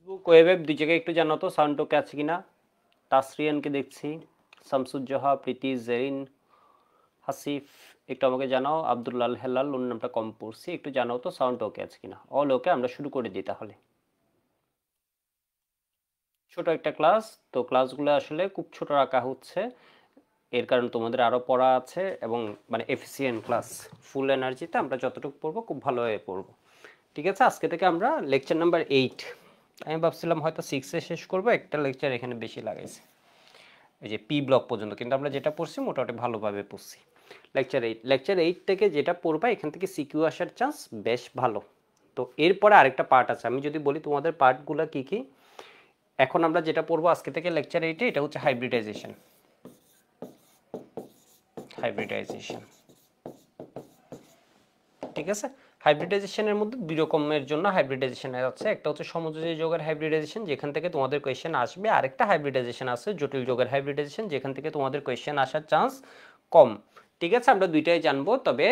Facebook web দুই জায়গায় একটু জানো তো সাউন্ড ওকে আছে কিনা। তাসরিয়ানকে দেখছি, শামসুজ্জোহা, প্রীতি, জেরিন, হাসিফ, একটু আমাকে জানাও। আব্দুল্লাল হেলাল, ওর নামটা কম পড়ছি, একটু জানাও তো সাউন্ড ওকে আছে কিনা। অল ওকে, আমরা শুরু করে দিই তাহলে। ছোট একটা ক্লাস, তো ক্লাসগুলো আসলে খুব ছোট রাখা হচ্ছে, এর কারণ তোমাদের আরও পড়া আছে এবং মানে এফিসিয়েন্ট ক্লাস, ফুল এনার্জিতে আমরা যতটুকু পড়বো খুব ভালোভাবে পড়বো। ঠিক আছে, আজকে থেকে আমরা লেকচার নাম্বার 8, আমি ভাবছিলাম হয়তো 6-এ শেষ করবো, একটা লেকচার এখানে বেশি লাগাইছে, এই যে পি ব্লক পর্যন্ত, কিন্তু আমরা যেটা পড়ছি মোটামুটি ভালোভাবে পড়ছি। লেকচার 8 থেকে যেটা পড়বা এখান থেকে সিকিউ আসার চান্স বেশ ভালো। তো এরপরে আরেকটা পার্ট আছে, আমি যদি বলি তোমাদের পার্টগুলো কি কি। এখন আমরা যেটা পড়বো আজকে থেকে লেকচার 8-এ, এটা হচ্ছে হাইব্রিডাইজেশন। হাইব্রিডাইজেশন, ঠিক আছে। হাইব্রিডাইজেশনের মধ্যে দুই রকমের জন্য হাইব্রিডাইজেশন আছে, একটা হচ্ছে সমযোজী যোগের হাইব্রিডাইজেশন যেখান থেকে তোমাদের কোয়েশ্চেন আসবে, আরেকটা হাইব্রিডাইজেশন আছে জটিল যোগের হাইব্রিডাইজেশন যেখান থেকে তোমাদের কোয়েশ্চেন আসার চান্স কম। ঠিক আছে, আমরা দুইটাই জানবো, তবে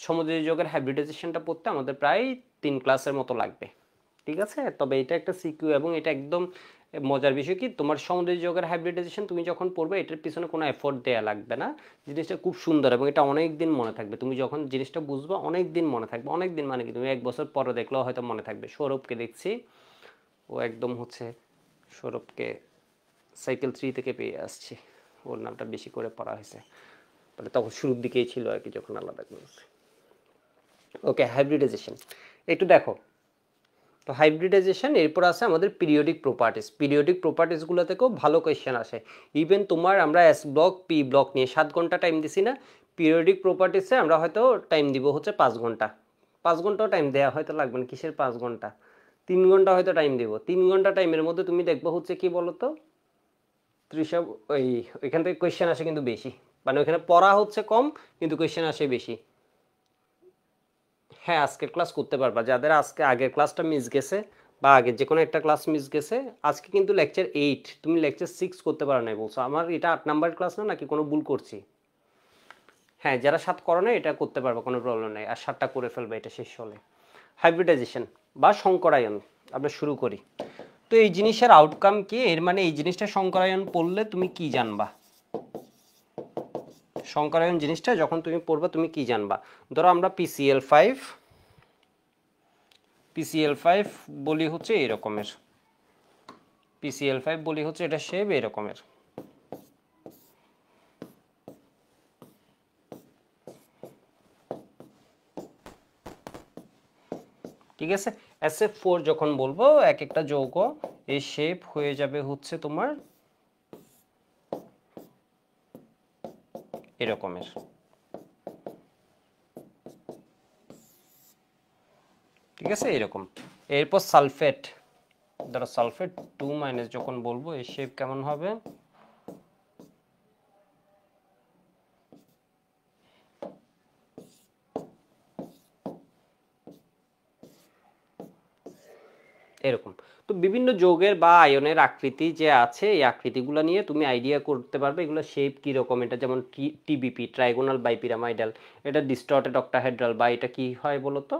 সমযোজী যোগের হাইব্রিডাইজেশনটা পড়তে আমাদের প্রায় 3 ক্লাসের মতো লাগবে। ঠিক আছে, তবে এটা একটা সিকিউ এবং এটা একদম মজার বিষয় কি, তোমার সমুদ্র যোগের হাইব্রিডাইজেশন তুমি যখন পড়বে এটার পিছনে কোনো এফোর্ট দেওয়া লাগবে না, জিনিসটা খুব সুন্দর এবং এটা অনেক দিন মনে থাকবে। তুমি যখন জিনিসটা বুঝবা অনেক দিন মনে থাকবে, অনেক দিন মানে কি তুমি 1 বছর পরে দেখলেও হয়তো মনে থাকবে। সৌরভকে দেখছি, ও একদম হচ্ছে, সৌরভকে সাইকেল 3 থেকে পেয়ে আসছি, ওর নামটা বেশি করে পড়া হয়েছে, মানে তখন শুরুর দিকেই ছিল আর কি যখন আলাদা করেছে। ওকে, হাইব্রিডাইজেশন একটু দেখো। তো হাইব্রিডাইজেশন, এরপর আছে আমাদের পিরিয়ডিক প্রপার্টিস। পিরিয়ডিক প্রপার্টিসগুলো থেকেও ভালো কোয়েশ্চেন আসে। ইভেন তোমার আমরা এস ব্লক পি ব্লক নিয়ে 7 ঘন্টা টাইম দিছি না, পিরিয়ডিক প্রপার্টিসে আমরা হয়তো টাইম দিব হচ্ছে 5 ঘন্টা। 5 ঘন্টাও টাইম দেওয়া হয়তো লাগবে না, কিসের 5 ঘন্টা, 3 ঘন্টা হয়তো টাইম দিব। 3 ঘন্টা টাইমের মধ্যে তুমি দেখবো হচ্ছে কি বলতো, ওই ওইখান থেকে কোয়েশ্চেন আসে কিন্তু বেশি, মানে ওইখানে পড়া হচ্ছে কম কিন্তু কোয়েশ্চেন আসে বেশি। হ্যাঁ, আজকের ক্লাস করতে পারবা, যাদের আজকে আগের ক্লাসটা মিস গেছে বা আগের যে কোনো একটা ক্লাস মিস গেছে। আজকে কিন্তু লেকচার 8, তুমি লেকচার 6 করতে পারো নাই বলছো, আমার এটা 8 নাম্বার ক্লাস না, নাকি কোনো ভুল করছি? হ্যাঁ, যারা 7 করো না এটা করতে পারবে, কোনো প্রবলেম নেই, আর 7টা করে ফেলবে এটা শেষ হলে। হাইব্রিডাইজেশন বা সংকরায়ন, আমরা শুরু করি। তো এই জিনিসের আউটকাম কি, এর মানে এই জিনিসটা সংকরায়ন পড়লে তুমি কি জানবা, সংকরায়ন জিনিসটা যখন তুমি পড়বা তুমি কি জানবা। ধরো আমরা পিসিএল5 বলি হচ্ছে এরকমের, পিসিএল5 বলি হচ্ছে এটা শেপ এরকমের। ঠিক আছে, SF4 যখন বলবো এক একটা যৌগ এই শেপ হয়ে যাবে হচ্ছে তোমার এরকমের। ঠিক আছে, এরকম। এরপর সালফেট, ধরো সালফেট 2- যখন বলবো এই শেপ কেমন হবে, এরকম। তো বিভিন্ন যৌগের বা আয়নের আকৃতি যে আছে, এই আকৃতিগুলো নিয়ে তুমি আইডিয়া করতে পারবে এগুলো শেপ কীরকম। এটা যেমন টিবিপি, ট্রাইগোনাল বাইপিরামাইডাল, এটা ডিস্টর্টেড অক্টাহেড্রাল, বা এটা কি হয় বলো তো,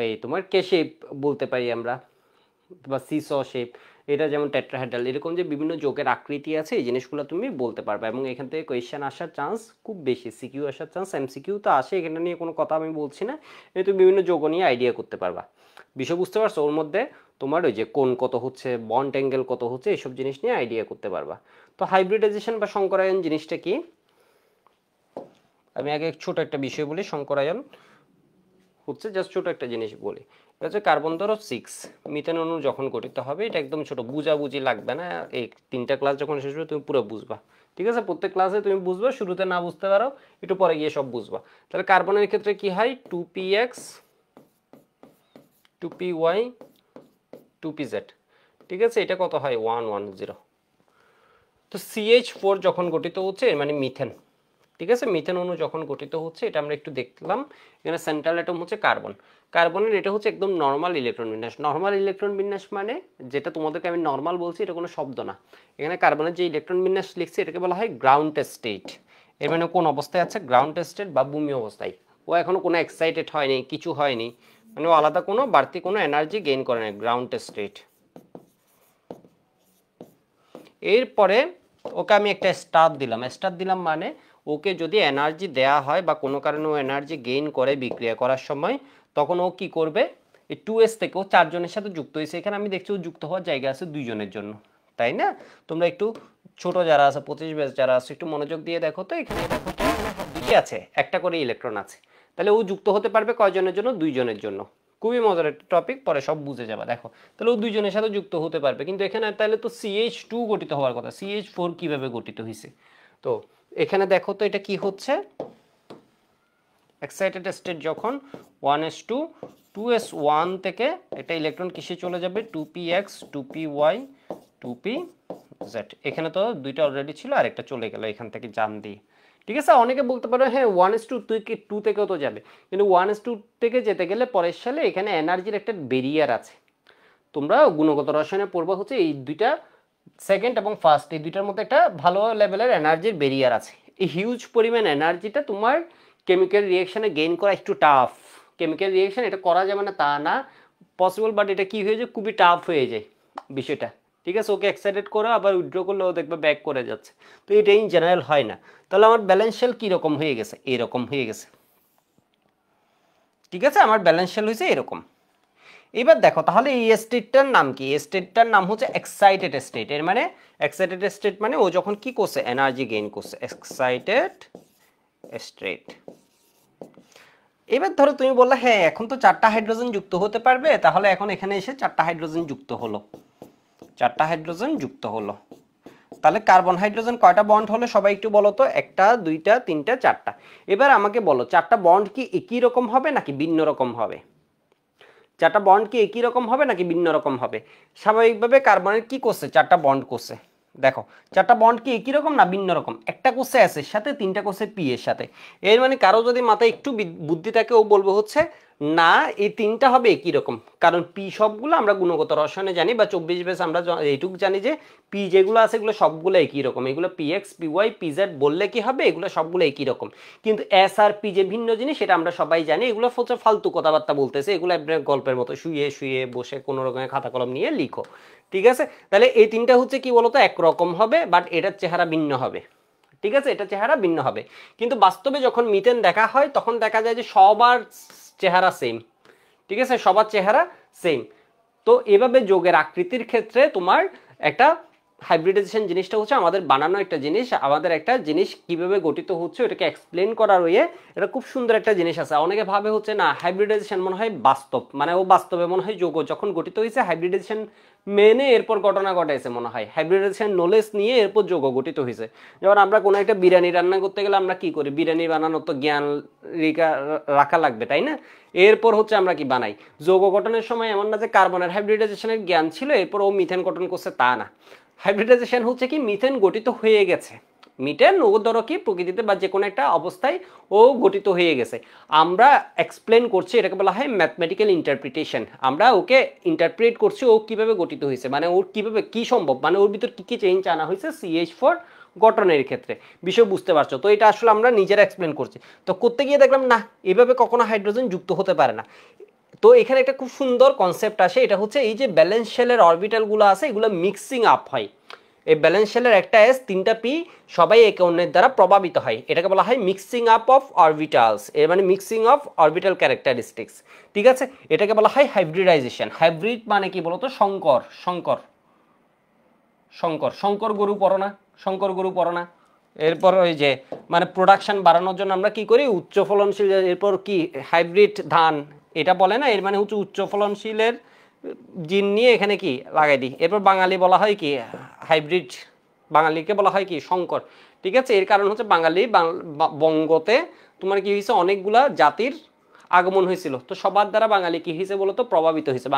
এই তোমার কে শেপ বলতে পারি আমরা, বা সিস শেপ, এটা যেমন টেট্রাহেড্রাল। এরকম যে বিভিন্ন যৌগের আকৃতি আছে এই জিনিসগুলো তুমি বলতে পারবে এবং এখান থেকে কোয়েশ্চেন আসার চান্স খুব বেশি, সিকিউ আসার চান্স, এমসিকিউ তো আসে, এখানে নিয়ে কোনো কথা আমি বলছি না, তুমি বিভিন্ন যৌগ নিয়ে আইডিয়া করতে পারবা। বিষয় বুঝতে পারছো, ওর মধ্যে তোমার ওই যে কোণ কত হচ্ছে, বন্ড অ্যাঙ্গেল কত হচ্ছে, এইসব জিনিস নিয়ে আইডিয়া করতে পারবা। তো হাইব্রিডাইজেশন বা সংকরায়ন জিনিসটা কি, আমি আগে ছোট একটা বিষয় বলি। সংকরায়ন হচ্ছে জাস্ট ছোট একটা জিনিস বলি, এটা হচ্ছে কার্বন ধরো 6 মিথেন অণু যখন গঠিত হবে, এটা একদম ছোট, বুঝাবুঝি লাগবে না, এই 3টা ক্লাস যখন শেষ হবে তুমি পুরো বুঝবা। ঠিক আছে, প্রত্যেক ক্লাসে তুমি বুঝবা, শুরুতে না বুঝতে পারো একটু পরে গিয়ে সব বুঝবা। তাহলে কার্বনের ক্ষেত্রে কি হয়, 2px 2py 2pz। ঠিক আছে, এটা কত হয় 110। তো CH4 যখন গঠিত হচ্ছে মানে মিথেন। ঠিক আছে, মিথেন অণু যখন গঠিত হচ্ছে, এটা আমরা একটু দেখলাম, এখানে সেন্ট্রাল অ্যাটম হচ্ছে কার্বন। কার্বনের এটা হচ্ছে একদম নর্মাল ইলেকট্রন বিন্যাস। নর্মাল ইলেকট্রন বিন্যাস মানে, যেটা তোমাদেরকে আমি নর্মাল বলছি এটা কোনো শব্দ না, এখানে কার্বনের যে ইলেকট্রন বিন্যাস লিখছে এটাকে বলা হয় গ্রাউন্ড স্টেট। এর মানে কোন অবস্থায় আছে, গ্রাউন্ড স্টেট বা ভূমি অবস্থায়। ও এখনো কোনো এক্সাইটেড হয়নি, কিছু হয়নি, মানে ও আলাদা কোনো বাড়তি কোনো এনার্জি গেইন করে না, গ্রাউন্ড স্টেট। এরপরে ওকে আমি একটা স্টার দিলাম মানে ওকে যদি এনার্জি দেয়া হয় বা কোনো কারণে ও এনার্জি গেইন করে বিক্রিয়া করার সময়, তখন ও কি করবে, এই 2s থেকে ও 4 জনের সাথে যুক্ত হয়েছে। এখানে আমি দেখছি ও যুক্ত হওয়ার জায়গা আছে 2 জনের জন্য, তাই না? তোমরা একটু ছোট যারা আছে 25 ব্যাচ যারা আছে একটু মনোযোগ দিয়ে দেখো তো, এখানে দেখো তো দুটি আছে, একটা করে ইলেকট্রন আছে, তাহলে ও যুক্ত হতে পারবে কয়জনের জন্য, 2 জনের জন্য। খুবই মজার একটা টপিক, পরে সব বুঝে যাবে। দেখো তাহলে ও 2 জনের সাথে যুক্ত হতে পারবে, কিন্তু এখানে তাহলে তো CH2 গঠিত হওয়ার কথা, CH4 কিভাবে গঠিত হয়েছে? তো এখানে দেখো তো এটা কি হচ্ছে, এক্সাইটেড স্টেট যখন 1s2 2s1 থেকে একটা ইলেকট্রন কিসে চলে যাবে, 2px 2py 2pz। এখানে তো দুইটা অলরেডি ছিল আর একটা চলে গেল এখান থেকে জাম দিয়ে। ঠিক আছে, অনেকে বলতে পারো হ্যাঁ 1s2 2 থেকেও তো যাবে, কিন্তু 1s2 থেকে যেতে গেলে পরের সালে এখানে এনার্জির একটা ব্যারিয়ার আছে। তোমরা গুণগত রসায়নে পড়বা হচ্ছে এই দুইটা সেকেন্ড এবং ফার্স্ট, এই দুইটার মধ্যে একটা ভালো লেভেলের এনার্জির ব্যারিয়ার আছে। এই হিউজ পরিমাণ এনার্জিটা তোমার কেমিক্যাল রিয়েকশনে গেইন করা একটু টাফ। কেমিক্যাল রিয়েকশন এটা করা যাবে না তা না, পসিবল, বাট এটা কি হয়ে যায়, খুবই টাফ হয়ে যায় বিষয়টা। ঠিক আছে, ওকে এক্সাইটেড করো আবার উইথড্র করলে ও দেখবে ব্যাক করে যাচ্ছে, তো এটা ইন জেনারেল হয় না। তাহলে আমার ব্যালেন্স শেল কীরকম হয়ে গেছে, এরকম হয়ে গেছে। ঠিক আছে, আমার ব্যালেন্স শেল হয়েছে এরকম। এবার দেখো তাহলে এই স্টেটটার নাম কি, এই স্টেটটার নাম হচ্ছে এক্সাইটেড স্টেট। এর মানে এক্সাইটেড স্টেট মানে ও যখন কি করছে, এনার্জি গেইন করছে, এক্সাইটেড স্টেট। এবার ধরো তুমি বললে হ্যাঁ এখন তো 4টা হাইড্রোজেন যুক্ত হতে পারবে, তাহলে এখন এখানে এসে 4টা হাইড্রোজেন যুক্ত হলো, 4টা হাইড্রোজেন যুক্ত হলো। তাহলে কার্বন হাইড্রোজেন কয়টা বন্ড হলো সবাই একটু বলো তো, 1টা 2টা 3টা 4টা। এবার আমাকে বলো 4টা বন্ড কি একই রকম হবে নাকি ভিন্ন রকম হবে? 4টা বন্ড কি একই রকম হবে নাকি ভিন্ন রকম হবে? স্বাভাবিকভাবে কার্বনের কি করছে, 4টা বন্ড করছে। দেখো 4টা বন্ড কি একই রকম না ভিন্ন রকম? একটা করছে এস এর সাথে, 3টা করছে পি এর সাথে। এর মানে কারো যদি মাথায় একটু বুদ্ধি থাকে ও বলবে হচ্ছে না এই 3টা হবে একই রকম, কারণ পি সবগুলো আমরা গুণগত রসায়নে জানি বা 24 বেস আমরা এইটুকু জানি যে পি যেগুলো আছে এগুলো সবগুলো একই রকম, এগুলো পিএক্স পিওয়াই পিজেড বললে কি হবে, এগুলো সবগুলো একই রকম। কিন্তু এস আর পি যে ভিন্ন জিনিস সেটা আমরা সবাই জানি, এগুলো হচ্ছে ফালতু কথাবার্তা বলতেছে, এগুলো গল্পের মতো শুয়ে শুয়ে বসে কোনো রকমের খাতা কলম নিয়ে লিখো। ঠিক আছে, তাহলে এই 3টা হচ্ছে কি বলতো একরকম হবে, বাট এটার চেহারা ভিন্ন হবে। ঠিক আছে, এটা চেহারা ভিন্ন হবে, কিন্তু বাস্তবে যখন মিথেন দেখা হয় তখন দেখা যায় যে সবার চেহারা সেম। ঠিক আছে, সবার চেহারা সেম। তো এভাবে যোগের আকৃতির ক্ষেত্রে তোমার একটা হাইব্রিডাইজেশন জিনিসটা হচ্ছে আমাদের বানানো একটা জিনিস, আমাদের একটা জিনিস কিভাবে গঠিত হচ্ছে ওটাকে এক্সপ্লেন করার ওয়ে, এটা খুব সুন্দর একটা জিনিস আছে। অনেকে ভাবে হচ্ছে না হাইব্রিডাইজেশন মনে হয় বাস্তব, মানে ও বাস্তবে মনে হয় যোগ যখন গঠিত হয়েছে হাইব্রিডাইজেশন মেনে এরপর ঘটনা ঘটাইছে, মনে হয় হাইব্রিডাইজেশন নলেজ নিয়ে এরপর যোগ গঠিত হয়েছে। যেমন আমরা কোনো একটা বিরিয়ানি রান্না করতে গেলে আমরা কি করি, বিরিয়ানি বানানোর তো জ্ঞান রাখা লাগবে, তাই না? এরপর হচ্ছে আমরা কি বানাই, যৌগ গঠনের সময় এমন না যে কার্বনের হাইব্রিডাইজেশনের জ্ঞান ছিল এরপর ও মিথেন গঠন করছে, তা না। হাইব্রিডাইজেশন হচ্ছে কি মিথেন গঠিত হয়ে গেছে, মিথেন ও ধরো কি প্রকৃতিতে বা যে কোনো একটা অবস্থায় ও গঠিত হয়ে গেছে, আমরা এক্সপ্লেন করছি, এটাকে বলা হয় ম্যাথমেটিক্যাল ইন্টারপ্রিটেশন। আমরা ওকে ইন্টারপ্রেট করছি ও কিভাবে গঠিত হয়েছে, মানে ওর কিভাবে কি সম্ভব, মানে ওর ভিতর কি কি চেঞ্জ আনা হয়েছে CH4 গঠনের ক্ষেত্রে, বিষয় বুঝতে পারছো তো? এটা আসলে আমরা নিজেরা এক্সপ্লেন করছি। তো করতে গিয়ে দেখলাম না এভাবে কখনো হাইড্রোজেন যুক্ত হতে পারে না। তো এখানে একটা খুব সুন্দর কনসেপ্ট আসে, এটা হচ্ছে এই যে ব্যালেন্স শেলের অরবিটালগুলো আছে এগুলো মিক্সিং আপ হয়। এই ব্যালেন্স শেলের একটা এস 3টা পি সবাই একে অন্যের দ্বারা প্রভাবিত হয়, এটাকে বলা হয় মিক্সিং আপ অফ অরবিটালস, এর মানে মিক্সিং অফ অরবিটাল ক্যারেক্টারিস্টিক্স। ঠিক আছে, এটাকে বলা হয় হাইব্রিডাইজেশন। হাইব্রিড মানে কি বলতো, শঙ্কর শঙ্কর শঙ্কর শঙ্কর গরু পড়ো না, শঙ্কর গরু পড়ো না? এরপর ওই যে মানে প্রোডাকশন বাড়ানোর জন্য আমরা কি করি, উচ্চ ফলনশীল, এরপর কি হাইব্রিড ধান এটা বলে না, এর মানে হচ্ছে উচ্চ ফলনশীলের জিন নিয়ে এখানে কি লাগাই দিই। এরপর বাঙালি বলা হয় কি হাইব্রিড, বাঙালিকে বলা হয় কি শঙ্কর। ঠিক আছে, এর কারণ হচ্ছে বাঙালি বঙ্গতে তোমার কি হয়েছে অনেকগুলা জাতির আগমন হয়েছিল, তো সবার দ্বারা বাঙালি কি হয়েছে বলতো প্রভাবিত হয়েছে,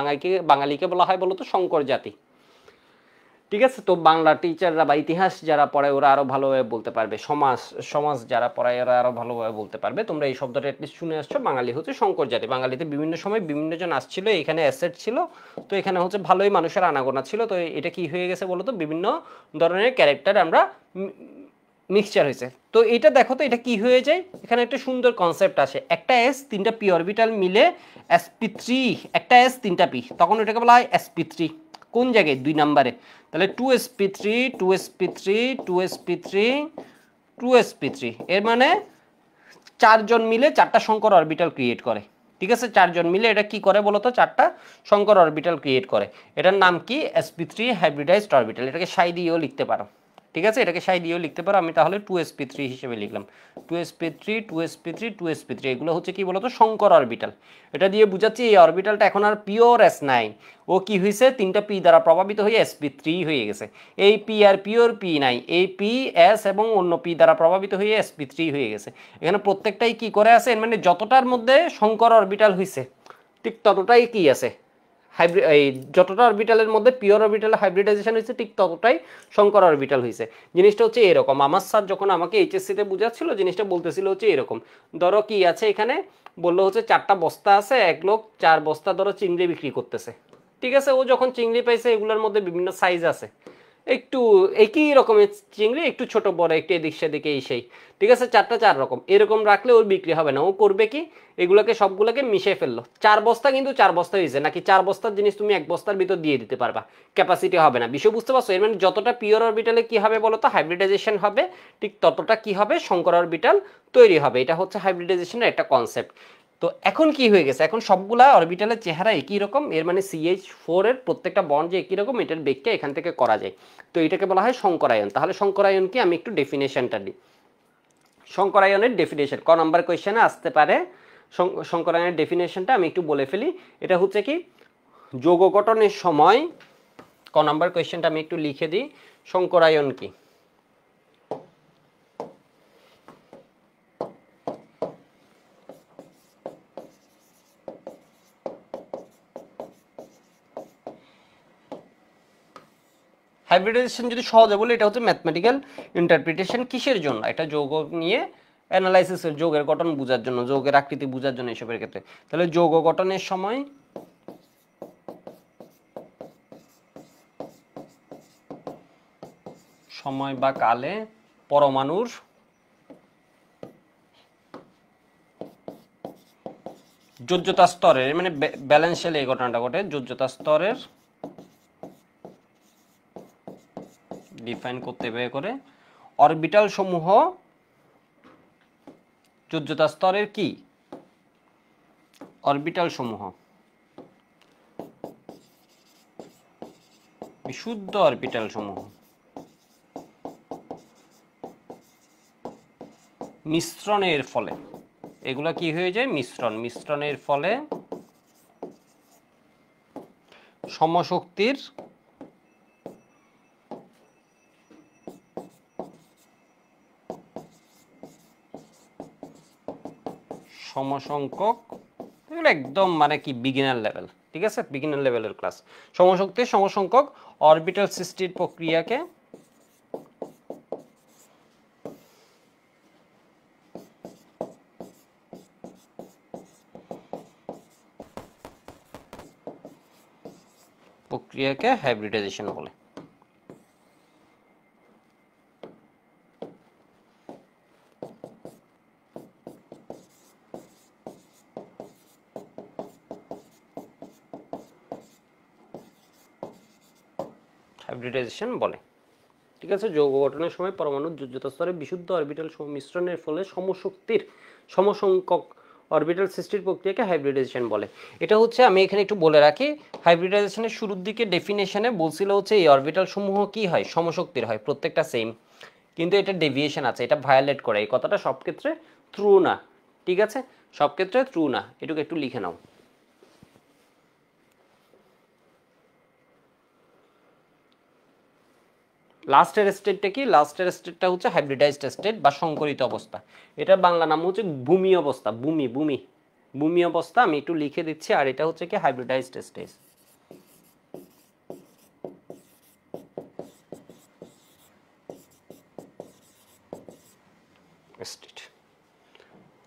বাঙালিকে বলা হয় বলতো শঙ্কর জাতি। ঠিক আছে, তো বাংলা টিচাররা বা ইতিহাস যারা পড়ায় ওরা আরো ভালোভাবে বলতে পারবে, সমাজ সমাজ যারা পড়ায় ওরা আরো ভালোভাবে বলতে পারবে। তোমরা এই শব্দটা অ্যাটলিস্ট শুনে আসছো, বাঙালি হচ্ছে শঙ্কর জাতি। বাঙালিতে বিভিন্ন সময় বিভিন্ন জন আসছিল, এখানে অ্যাসেট ছিল, তো এখানে হচ্ছে ভালোই মানুষের আনাগোনা ছিল। তো এটা কি হয়ে গেছে বলতো, বিভিন্ন ধরনের ক্যারেক্টার আমরা মিক্সচার হয়েছে। তো এটা দেখো তো এটা কি হয়ে যায়, এখানে একটা সুন্দর কনসেপ্ট আসে, একটা এস 3টা পি অরবিটাল মিলে sp3, একটা এস 3টা পি, তখন এটাকে বলা হয় sp3। কোন জায়গায় 2 নম্বরে, তাহলে 2sp3 2sp3 2sp3 2sp3, এর মানে 4 জন মিলে 4টা সংকর অরবিটাল ক্রিয়েট করে। ঠিক আছে, 4 জন মিলে এটা কি করে বলতো, 4টা সংকর অরবিটাল ক্রিয়েট করে। এটার নাম কি, sp3 হাইব্রিডাইজড অরবিটাল। এটাকে সাই দিয়েও লিখতে পারো। ঠিক আছে, এটাকে সাই দিয়েও লিখতে পারো। আমি তাহলে 2sp3 হিসেবে লিখলাম, 2sp3 2sp3 2sp3, এগুলো হচ্ছে কি বলতো, সংকর অরবিটাল। এটা দিয়ে বুঝাচ্ছি এই অরবিটালটা এখন আর পিওর এস নাই, ও কি হয়েছে, 3টা পি দ্বারা প্রভাবিত হয়ে sp3 হয়ে গেছে। এই পি আর পিওর পি নাই, এই পি এস এবং অন্য পি দ্বারা প্রভাবিত হয়ে sp3 হয়ে গেছে। এখানে প্রত্যেকটাই কি করে আছে, মানে যতটার মধ্যে সংকর অরবিটাল হয়েছে ঠিক ততটাই কি আছে, হাইব্রিড, এই যতটা অরবিটালের মধ্যে পিওর অরবিটাল হাইব্রিডাইজেশন হয়েছে ঠিক ততটাই সংকর অরবিটাল হয়েছে। জিনিসটা হচ্ছে এরকম, আমার স্যার যখন আমাকে এইচএসসিতে বুঝাচ্ছিল জিনিসটা বলতেছিল হচ্ছে এরকম, ধরো কি আছে এখানে, বললো হচ্ছে 4টা বস্তা আছে, এক লোক 4 বস্তা ধরো চিংড়ি বিক্রি করতেছে। ঠিক আছে, ও যখন চিংড়ি পাইছে এগুলোর মধ্যে বিভিন্ন সাইজ আছে, একটু একই রকমের চিংড়ি, একটু ছোট বড়, একটু এদিক সেদিকে এই সেই। ঠিক আছে, 4টা 4 রকম, এরকম রাখলে ওর বিক্রি হবে না। ও করবে কি, এগুলোকে সবগুলোকে মিশিয়ে ফেললো। 4 বস্তা কিন্তু 4 বস্তা হয়েছে, নাকি 4 বস্তার জিনিস তুমি 1 বস্তার ভিতর দিয়ে দিতে পারবা, ক্যাপাসিটি হবে না। বিষয় বুঝতে পারছো? এর মানে যতটা পিওর অরবিটালে কি হবে বলতো, হাইব্রিডাইজেশন হবে, ঠিক ততটা কি হবে, সংকর অরবিটাল তৈরি হবে। এটা হচ্ছে হাইব্রিডাইজেশনের একটা কনসেপ্ট। তো এখন কি হয়ে গেছে, এখন সবগুলা অরবিটালের চেহারা একই রকম, এর মানে CH4 এর প্রত্যেকটা বন্ড যে একই রকম, এটার ব্যাখ্যা এখান থেকে করা যায়। তো এটাকে বলা হয় সংকরায়ন। তাহলে সংকরায়ন কি, আমি একটু ডেফিনেশনটা দিই। সংকরায়নের ডেফিনেশন ক নাম্বার কোয়েশ্চেনে আসতে পারে। সংকরায়নের ডেফিনেশনটা আমি একটু বলে ফেলি। এটা হচ্ছে কি, যৌগ গঠনের সময়, ক নাম্বার কোয়েশ্চেনটা আমি একটু লিখে দিই, সংকরায়ন কি। হাইব্রিডাইজেশন যদি সহজে বলি, এটা হচ্ছে ম্যাথমেটিক্যাল ইন্টারপ্রিটেশন। কিসের জন্য, এটা যৌগ নিয়ে অ্যানালাইসিসের, যৌগের গঠন বোঝার জন্য, যৌগের আকৃতি বোঝার জন্য, এসবের ক্ষেত্রে। তাহলে যৌগ গঠনের সময় সময় বা কালে পরমাণুর যোজ্যতা স্তরের, মানে ব্যালেন্সিয়াল এই ঘটনাটা ঘটে, যোজ্যতা স্তরের ডিফাইন করতে ব্যয় করে অরবিটাল সমূহ যোজ্যতা স্তরের কি, অরবিটাল সমূহ বিশুদ্ধ অরবিটাল সমূহ মিশ্রণের ফলে, এগুলা কি হয়ে যায়, মিশ্রণের ফলে সমশক্তির সমসংখ্যক, এগুলো একদম মানে কি বিগিনার লেভেল। ঠিক আছে, বিগিনার লেভেলের ক্লাস। সমশক্তির সমসংখ্যক অরবিটাল সৃষ্টির প্রক্রিয়াকে হাইব্রিডাইজেশন বলে। হাইব্রিডাইজেশন বলে। ঠিক আছে, যৌগ গঠনের সময় পরমাণুর যোজ্যতা স্তরে বিশুদ্ধ অরবিটাল মিশ্রণের ফলে সমশক্তির সমসংখ্যক অরবিটাল সৃষ্টির প্রক্রিয়াকে হাইব্রিডাইজেশন বলে। এটা হচ্ছে, আমি এখানে একটু বলে রাখি, হাইব্রিডাইজেশনের শুরুর দিকে ডেফিনেশনে বলছিল হচ্ছে এই অরবিটাল সমূহ কি হয়, সমশক্তির হয়, প্রত্যেকটা সেম, কিন্তু এটা ডেভিয়েশন আছে, এটা ভায়োলেট করে। এই কথাটা সব ক্ষেত্রে ট্রু না। ঠিক আছে, সব ক্ষেত্রে ট্রু না, এটুকু একটু লিখে নাও। লাস্টের স্টেটটা কি, লাস্টের স্টেটটা হচ্ছে হাইব্রিডাইজড স্টেট বা সংকরিত অবস্থা। এটা বাংলা নাম হচ্ছে ভূমি অবস্থা, ভূমি অবস্থা, আমি একটু লিখে দিচ্ছি। আর এটা হচ্ছে কি হাইব্রিডাইজড স্টেট।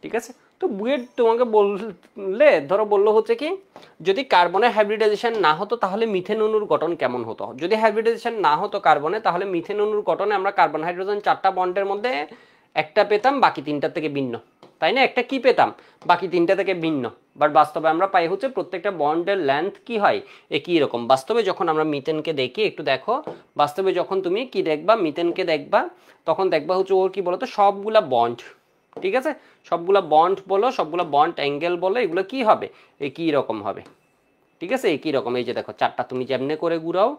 ঠিক আছে, তো বুয়েট তোমাকে বললে, ধরো বললো হচ্ছে কি, যদি কার্বনের হাইব্রিডাইজেশন না হতো তাহলে মিথেন অণুর গঠন কেমন হতো। যদি হাইব্রিডাইজেশন না হতো কার্বনে, তাহলে মিথেন অণুর গঠনে আমরা কার্বন হাইড্রোজেন 4টা বন্ডের মধ্যে একটা পেতাম, বাকি 3টা থেকে ভিন্ন, তাই না? একটা কি পেতাম, বাকি 3টা থেকে ভিন্ন। বাট বাস্তবে আমরা পাই হচ্ছে প্রত্যেকটা বন্ডের লেন্থ কি হয় একই রকম। বাস্তবে যখন আমরা মিথেনকে দেখি, একটু দেখো, বাস্তবে যখন তুমি কি দেখবা, মিথেনকে দেখবা, তখন দেখবা হচ্ছে ওর কি বলতো সবগুলা বন্ড, ঠিক আছে, সবগুলা বন্ড বলো, সবগুলা বন্ড অ্যাঙ্গেল বলো, এগুলো কি হবে একই রকম হবে, ঠিক আছে, একই রকম। এই যে দেখো চারটা তুমি যেমনে করে ঘুরাও,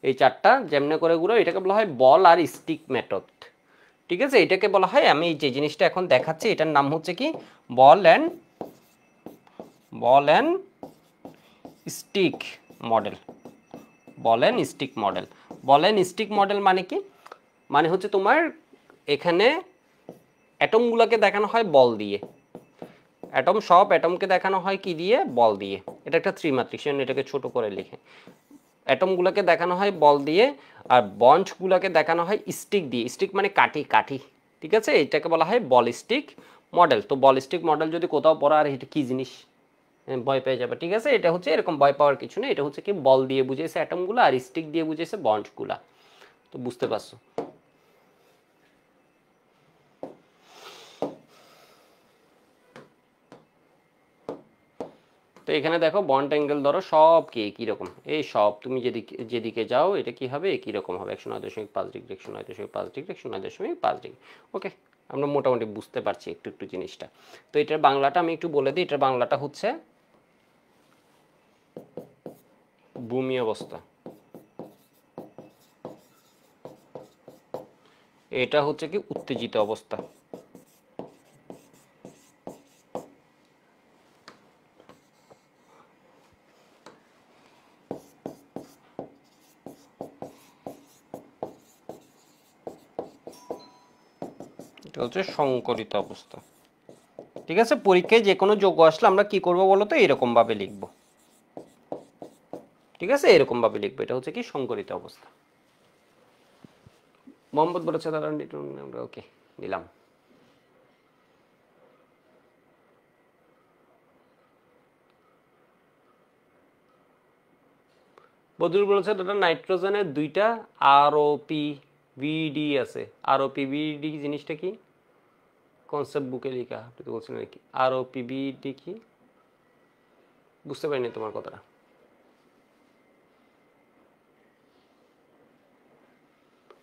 এই চারটা যেমনে করে ঘুরাও, এটাকে বলা হয় বল আর স্টিক মেথড, ঠিক আছে, এটাকে বলা হয়, আমি যে জিনিসটা এখন দেখাচ্ছি এটার নাম হচ্ছে কি ball and stick model. Ball and stick model. Ball and stick model মানে কি, মানে হচ্ছে তোমার এখানে অ্যাটমগুলোকে দেখানো হয় বল দিয়ে, অ্যাটম সব অ্যাটমকে দেখানো হয় কি দিয়ে, বল দিয়ে। এটা একটা ত্রিমাত্রিক, সেজন্য এটাকে ছোট করে লিখে। অ্যাটমগুলোকে দেখানো হয় বল দিয়ে, আর বন্ডগুলোকে দেখানো হয় স্টিক দিয়ে। স্টিক মানে কাঠি, কাঠি, ঠিক আছে, এটাকে বলা হয় বলিস্টিক মডেল। তো বলিস্টিক মডেল যদি কোথাও পড়া, আর এটা কি জিনিস ভয় পেয়ে যাবে, ঠিক আছে, এটা হচ্ছে এরকম ভয় পাওয়ার কিছু নেই, এটা হচ্ছে কি বল দিয়ে বুঝেছে অ্যাটমগুলো, আর স্টিক দিয়ে বুঝেছে বন্ডগুলা। তো বুঝতে পারছো। তো এখানে দেখো বন্ড অ্যাঙ্গেল ধরো সব কি একই রকম, এই সব তুমি যেদিকে যেদিকে যাও এটা কি হবে একই রকম হবে, 109.5 ডিগ্রি, 109.5 ডিগ্রি, 109.5 ডিগ্রি। ওকে, আমরা মোটামুটি বুঝতে পারছি একটু একটু জিনিসটা। তো এটার বাংলাটা আমি একটু বলে দিই, এটার বাংলাটা হচ্ছে ভূমি অবস্থা, এটা হচ্ছে কি উত্তেজিত অবস্থা। এটা হচ্ছে সংকরিত অবস্থা, ঠিক আছে। পরীক্ষায় যে কোনো যোগ্য আসলে আমরা কি করব বলো তো, এরকম ভাবে লিখবো, ঠিক আছে, এরকম ভাবে লিখবো, এটা হচ্ছে কি সংকরিত অবস্থা। মোহাম্মদ বলেছে দাদা, আমরা ওকে নিলাম। বদরুল বলেছে দাদা নাইট্রোজেনের দুইটা আরওপি ভিডি আছে। আরওপি ভিডি জিনিসটা কি, কনসেপ্ট বুকে লেখা, আপনি তো বলছেন নাকি আরওপি ভিডি কি, বুঝতে পারিনি তোমার কথাটা।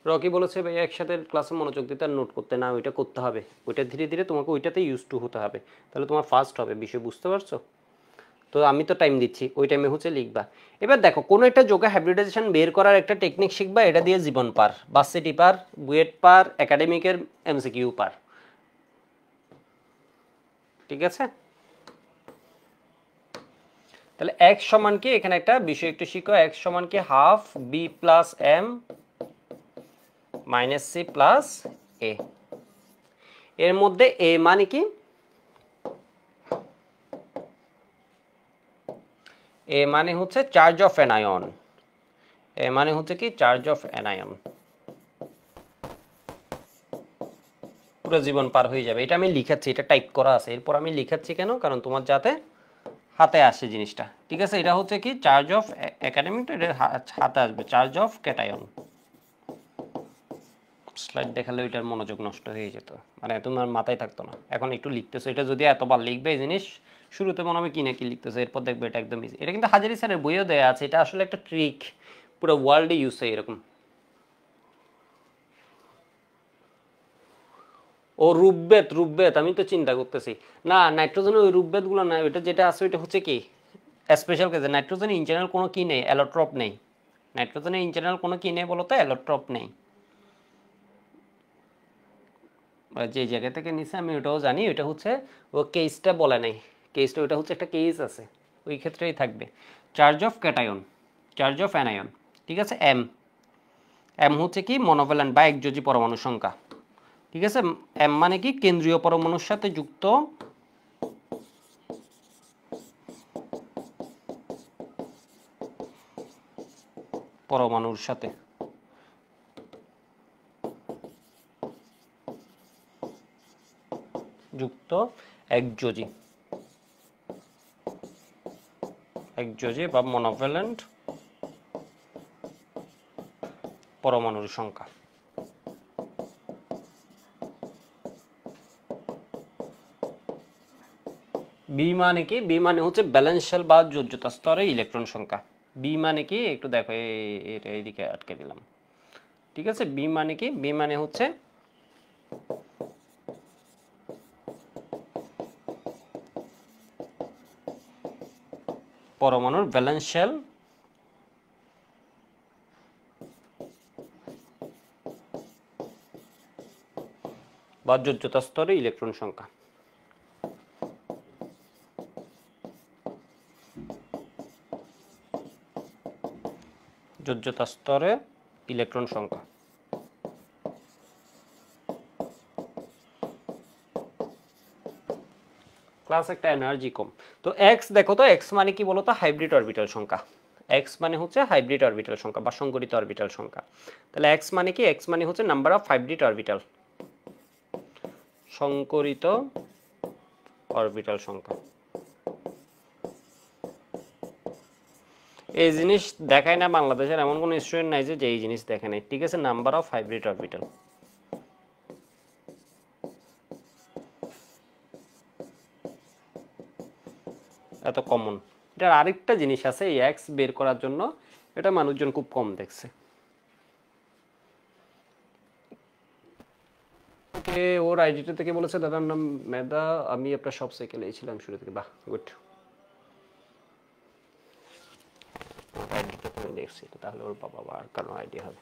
রকি বলেছে ভাই একসাথে ক্লাসে মনোযোগ দিতে আর নোট করতে না, ওইটা করতে হবে, ওইটা ধীরে ধীরে তোমাকে ওইটাতে ইউজ টু হতে হবে, তাহলে তোমার ফাস্ট হবে বিষয়, বুঝতে পারছো। তো আমি তো টাইম দিচ্ছি, ওই টাইমে হচ্ছে লিখবা। এবার দেখো কোনো একটা যোগে হাইব্রিডাইজেশন বের করার একটা টেকনিক শিখবা, এটা দিয়ে জীবন পার, ভার্সিটি পার, বুয়েট পার, একাডেমিকের এমসিকিউ পার, ঠিক আছে। তাহলে x সমান কি, এখানে একটা বিষয় একটু শিখো, x সমান কি half B plus M minus C plus A. এর মধ্যে এ মানে কি, এ মানে হচ্ছে চার্জ অফ অ্যানায়ন, এ মানে হচ্ছে কি চার্জ অফ অ্যানায়ন, পুরো জীবন পার হয়ে যাবে। এটা আমি লিখাচ্ছি, এটা টাইপ করা আছে, এরপর আমি লিখাচ্ছি কেন, কারণ তোমার যাতে হাতে আসে জিনিসটা, ঠিক আছে। এটা হচ্ছে কি চার্জ অফ একাডেমিক, এটা হাতে আসবে চার্জ অফ ক্যাটায়ন। স্লাইড দেখালে ওইটার মনোযোগ নষ্ট হয়ে যেত, মানে তোমার মাথায় থাকতো না। এখন একটু লিখতেছো, এটা যদি এতবার লিখবে এই জিনিস, শুরুতে মনে হবে কি না কি লিখতেছো, এরপর দেখবে এটা একদম ইজি। এটা কিন্তু হাজারি স্যারের বইও দেওয়া আছে, এটা আসলে একটা ট্রিক, পুরো ওয়ার্ল্ডে ইউজ হয় এরকম। ও রূপভেদ, রূপভেদ আমি তো চিন্তা করতেছি, না নাইট্রোজেনের ওই রূপভেদগুলো না, ওইটা যেটা আছে ওইটা হচ্ছে কি স্পেশাল কেসে। নাইট্রোজেন ইন জেনারেল কোনো কি নেই, অ্যালোট্রপ নেই, নাইট্রোজেনের ইন জেনারেল কোনো কি নেই বলো তো, অ্যালোট্রপ নেই। যে জায়গা থেকে নিছে আমি ওটাও জানি, ওইটা হচ্ছে ও কেসটা বলে নাই, কেসটা ওইটা হচ্ছে একটা কেস আছে, ওই ক্ষেত্রেই থাকবে charge of cation, charge of anion, ঠিক আছে। এম, এম হচ্ছে কি মনোভ্যালেন্ট বা একযোজী পরমাণু সংখ্যা, ঠিক আছে। এম মানে কি কেন্দ্রীয় পরমাণুর সাথে যুক্ত পরমাণুর সাথে যুক্ত একযোজী, একযোজী বা মনোভ্যালেন্ট পরমাণুর সংখ্যা। বি মানে কি? বি মানে হচ্ছে ব্যালেন্স শেল বা যোজ্যতা স্তরে ইলেকট্রন সংখ্যা। বি মানে কি একটু দেখো, এটা এইদিকে আটকে দিলাম। ঠিক আছে, বি মানে কি? বি মানে হচ্ছে পরমাণুর ব্যালেন্স শেল বা যোজ্যতা স্তরে ইলেকট্রন সংখ্যা। যোজ্যতা স্তরে ইলেকট্রন সংখ্যা। ক্লাস একটা এনার্জি কম। তো এক্স দেখো তো, এক্স মানে কি বলতো? হাইব্রিড অরবিটাল সংখ্যা। এক্স মানে হচ্ছে হাইব্রিড অরবিটাল সংখ্যা বা সংকরিত অরবিটাল সংখ্যা। তাহলে এক্স মানে কি? এক্স মানে হচ্ছে নাম্বার অফ হাইব্রিড অরবিটাল, সংকরিত অরবিটাল সংখ্যা। এই জিনিস দেখায় না বাংলাদেশের এমন কোনো স্টুডেন্ট নাই যে এই জিনিস দেখে নাই। ঠিক আছে, নাম্বার অফ হাইব্রিড অরবিটাল। এত কমন। এটার আরেকটা জিনিস আছে, এই এক্স বের করার জন্য এটা মানুষজন খুব কম দেখছে। ওর আইডিটা থেকে বলেছে দাদার নাম মেধা, আমি আপনার সব সাইকেলেই ছিলাম শুরু থেকে। বাহ, গুড। দেখছি তাহলে ওর বাবা আর কারণ আইডিয়া হবে।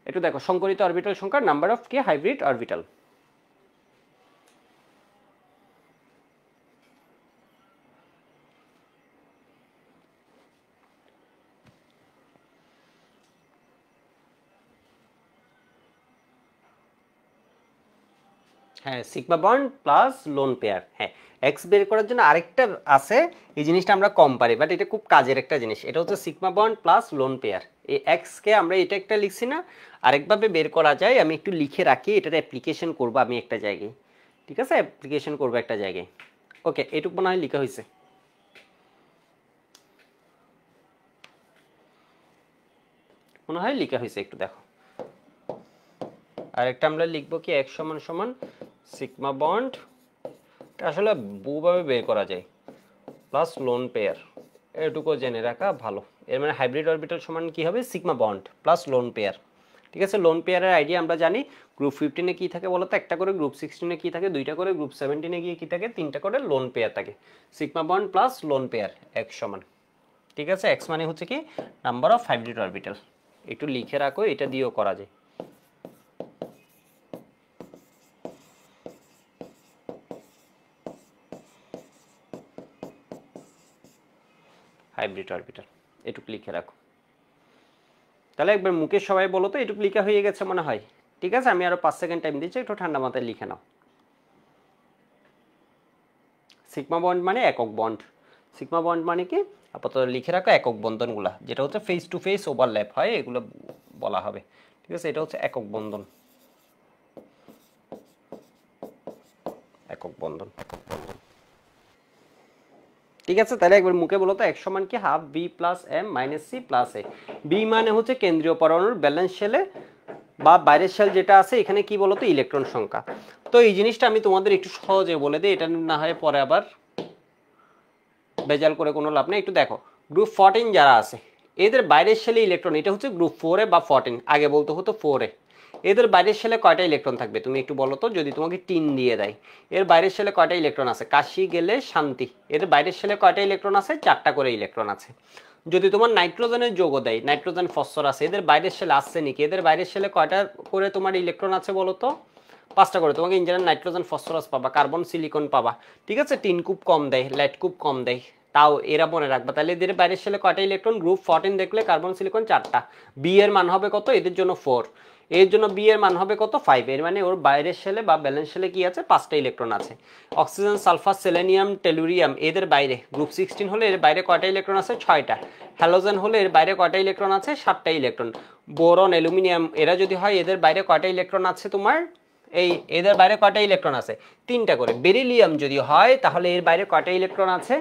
একটু দেখো, সংকরিত অরবিটাল সংখ্যা নাম্বার অফ কি হাইব্রিড অরবিটাল। হ্যাঁ, sigma bond plus lone pair. হ্যাঁ, এক্স বের করার জন্য আরেকটা আছে, এই জিনিসটা আমরা কম পারি, বাট এটা খুব কাজের একটা জিনিস। এটা হচ্ছে sigma bond plus lone pair. এই এক্স কে আমরা এটা একটা লিখছি না, আরেকভাবে বের করা যায়। আমি একটু লিখে রাখি, এটার অ্যাপ্লিকেশন করবো আমি একটা জায়গায়। ঠিক আছে, অ্যাপ্লিকেশন করবো একটা জায়গায়। ওকে, এটুকু মনে হয় লেখা হয়েছে। মনে হয় লেখা হয়েছে, একটু দেখো। আর একটা আমরা লিখবো কি, এক সমান সমান সিগমা বন্ড, আসলে বহুভাবে বের করা যায়, প্লাস লোন পেয়ার। এটুকু জেনে রাখা ভালো। এর মানে হাইব্রিড অরবিটাল সমান কি হবে? Sigma bond plus lone pair. ঠিক আছে, লোন পেয়ারের আইডিয়া আমরা জানি। গ্রুপ 15-এ কি থাকে বলতো? একটা করে। গ্রুপ 16-এ কি থাকে? দুইটা করে। গ্রুপ 17-এ গিয়ে কি থাকে? তিনটা করে লোন পেয়ার থাকে। Sigma bond plus lone pair এক সমান। ঠিক আছে, এক্স মানে হচ্ছে কি নাম্বার অফ হাইব্রিড অরবিটাল। একটু লিখে রাখো, এটা দিয়েও করা যায়। হাইব্রিড অরবিটাল এটুকু লিখে রাখো। তাহলে একবার মুখে সবাই বলো তো, এটুকু লিখা হয়ে গেছে মনে হয়। ঠিক আছে, আমি আরো 5 সেকেন্ড টাইম দিচ্ছি, একটু ঠান্ডা মাথায় লিখে নাও। সিগমা বন্ড মানে একক বন্ড। সিগমা বন্ড মানে কি? আপাতত লিখে রাখো একক বন্ধনগুলা, যেটা হচ্ছে ফেস টু ফেস ওভারল্যাপ হয়, এগুলো বলা হবে। ঠিক আছে, এটা হচ্ছে একক বন্ধন। একক বন্ধন। ঠিক আছে, তাহলে একবার মুখে বলো তো, এক সমান কি half B plus M minus C plus A. B মানে হচ্ছে কেন্দ্রীয় পরমাণুর ব্যালেন্স শেলে বা বাইরের শেল যেটা আছে, এখানে কি বলতো? ইলেকট্রন সংখ্যা। তো এই জিনিসটা আমি তোমাদের একটু সহজে বলে দিই, এটা না হয় পরে আবার বেজাল করে কোনো লাভ নেই। একটু দেখো, গ্রুপ 14 যারা আছে, এদের বাইরের শেলে ইলেকট্রন, এটা হচ্ছে গ্রুপ 4-এ বা 14, আগে বলতে হতো 4-এ। এদের বাইরের শেলে কয়টা ইলেকট্রন থাকবে তুমি একটু বলো তো, যদি তোমাকে টিন দিয়ে দেয়। এর বাইরের শেলে কয়টা ইলেকট্রন আছে? কাশি গেলে শান্তি। এদের বাইরের শেলে কয়টা ইলেকট্রন আছে? 4টা করে ইলেকট্রন আছে। যদি তোমার নাইট্রোজেনের যোগ দেয়, নাইট্রোজেন ফসফরাস, এদের বাইরের শেলে আর্সেনিক, এদের বাইরের শেলে কয়টা করে তোমার ইলেকট্রন আছে বলো তো? 5টা করে। তোমাকে ইঞ্জিনিয়ার নাইট্রোজেন ফসফরাস পাবা, কার্বন সিলিকন পাবা। ঠিক আছে, টিন খুব কম দেয়, লাইট খুব কম দেয়, তাও এরা মনে রাখবা। তাহলে এদের বাইরের শেলে কয়টা ইলেকট্রন? গ্রুপ 14 দেখলে কার্বন সিলিকন 4টা। বি এর মান হবে কত? এদের জন্য 4। এর জন্য বি এর মান হবে কত? 5। এর মানে ওর বাইরের শেলে বা ব্যালেন্স শেলে কি আছে? 5টা ইলেকট্রন আছে। অক্সিজেন, সালফার, সেলেনিয়াম, টেলুরিয়াম এদের বাইরে গ্রুপ 16 হলে এর বাইরে কয়টা ইলেকট্রন আছে? 6টা। হ্যালোজেন হলে এর বাইরে কয়টা ইলেকট্রন আছে? 7টা ইলেকট্রন। বোরন, অ্যালুমিনিয়াম এরা যদি হয়, এদের বাইরে কয়টা ইলেকট্রন আছে তোমার? এদের বাইরে কয়টা ইলেকট্রন আছে? 3টা করে। বেরিলিয়াম যদি হয়, তাহলে এর বাইরে কয়টা ইলেকট্রন আছে?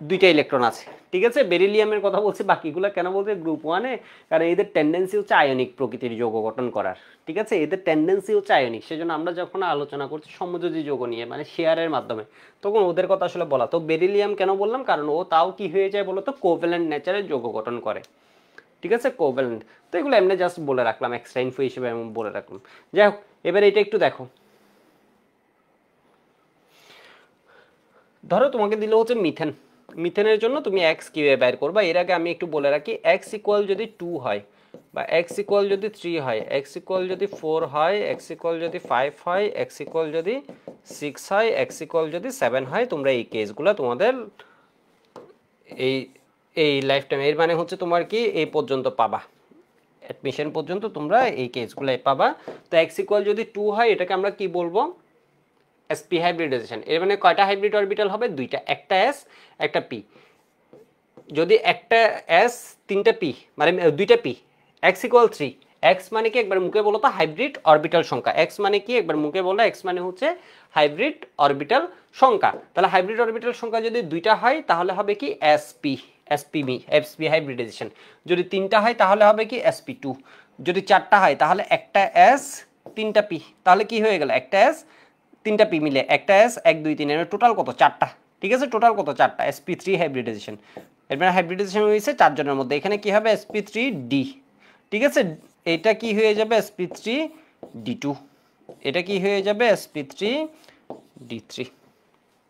দুইটা ইলেকট্রন আছে, ঠিক আছে। বেরিলিয়ামের কথা বলছি, বাকিগুলো কেন বলছে গ্রুপ 1-এ, কারণ এদের টেন্ডেন্সি হচ্ছে আয়নিক প্রকৃতির যৌগ গঠন করার, ঠিক আছে। এদের টেন্ডেন্সি হচ্ছে আয়নিক, সেজন্য আমরা যখন আলোচনা করছি সমযোজী যৌগ নিয়ে, মানে শেয়ারের মাধ্যমে, তখন ওদের কথা আসলে বলা। তো বেরিলিয়াম কেন বললাম, কারণ ও তাও কি হয়ে যায় বলো তো, কোভ্যালেন্ট নেচারের যৌগ গঠন করে, ঠিক আছে, কোভ্যালেন্ট। তো এগুলো এমনি জাস্ট বলে রাখলাম, এক্সট্রা ইনফো হিসেবে আমি বলে রাখলাম। যাই হোক, এবার এটা একটু দেখো। ধরো তোমাকে দিল হচ্ছে মিথেন, মিথেনের জন্য তুমি এক্স কিভাবে বের করবা, এর আগে আমি একটু বলে রাখি, এক্স ইকুয়াল যদি 2 হয়, বা এক্স ইকুয়াল যদি 3 হয়, এক্স ইকুয়াল যদি 4 হয়, এক্স ইকুয়াল যদি 5 হয়, এক্স ইকুয়াল যদি 6 হয়, এক্স ইকুয়াল যদি 7 হয়, তোমরা এই কেসগুলো তোমাদের এই এই লাইফ টাইম, এর মানে হচ্ছে তোমার কি এই পর্যন্ত পাবা, অ্যাডমিশন পর্যন্ত তোমরা এই কেসগুলাই পাবা। তো এক্স ইকুয়াল যদি 2 হয়, এটাকে আমরা কি বলবো, sp হাইব্রিডাইজেশন। এর মানে কয়টা হাইব্রিড অরবিটাল হবে, দুইটা, একটা s একটা p। যদি একটা s তিনটা p, মানে দুইটা p, x ইকুয়াল 3, x মানে কি একবার মুখে বলো তো হাইব্রিড অরবিটাল সংখ্যা, x মানে কি একবার মুখে বলো, x মানে হচ্ছে হাইব্রিড অরবিটাল সংখ্যা। তাহলে হাইব্রিড অরবিটাল সংখ্যা যদি দুইটা হয় তাহলে হবে কি sp, sp হাইব্রিডাইজেশন। যদি তিনটা হয় তাহলে হবে কি sp2। যদি চারটা হয় তাহলে একটা s তিনটা p, তাহলে কি হয়ে গেল, একটা s তিনটা পি মিলে একটা এস 1 2 3, এর টোটাল কত, চারটা, ঠিক আছে, টোটাল কত, চারটা, sp3 হাইব্রিডাইজেশন। এর মানে হাইব্রিডাইজেশন হয়েছে চারজনের মধ্যে, এখানে কি হবে sp3d, ঠিক আছে। এটা কি হয়ে যাবে sp3d2, এটা কি হয়ে যাবে sp3d3,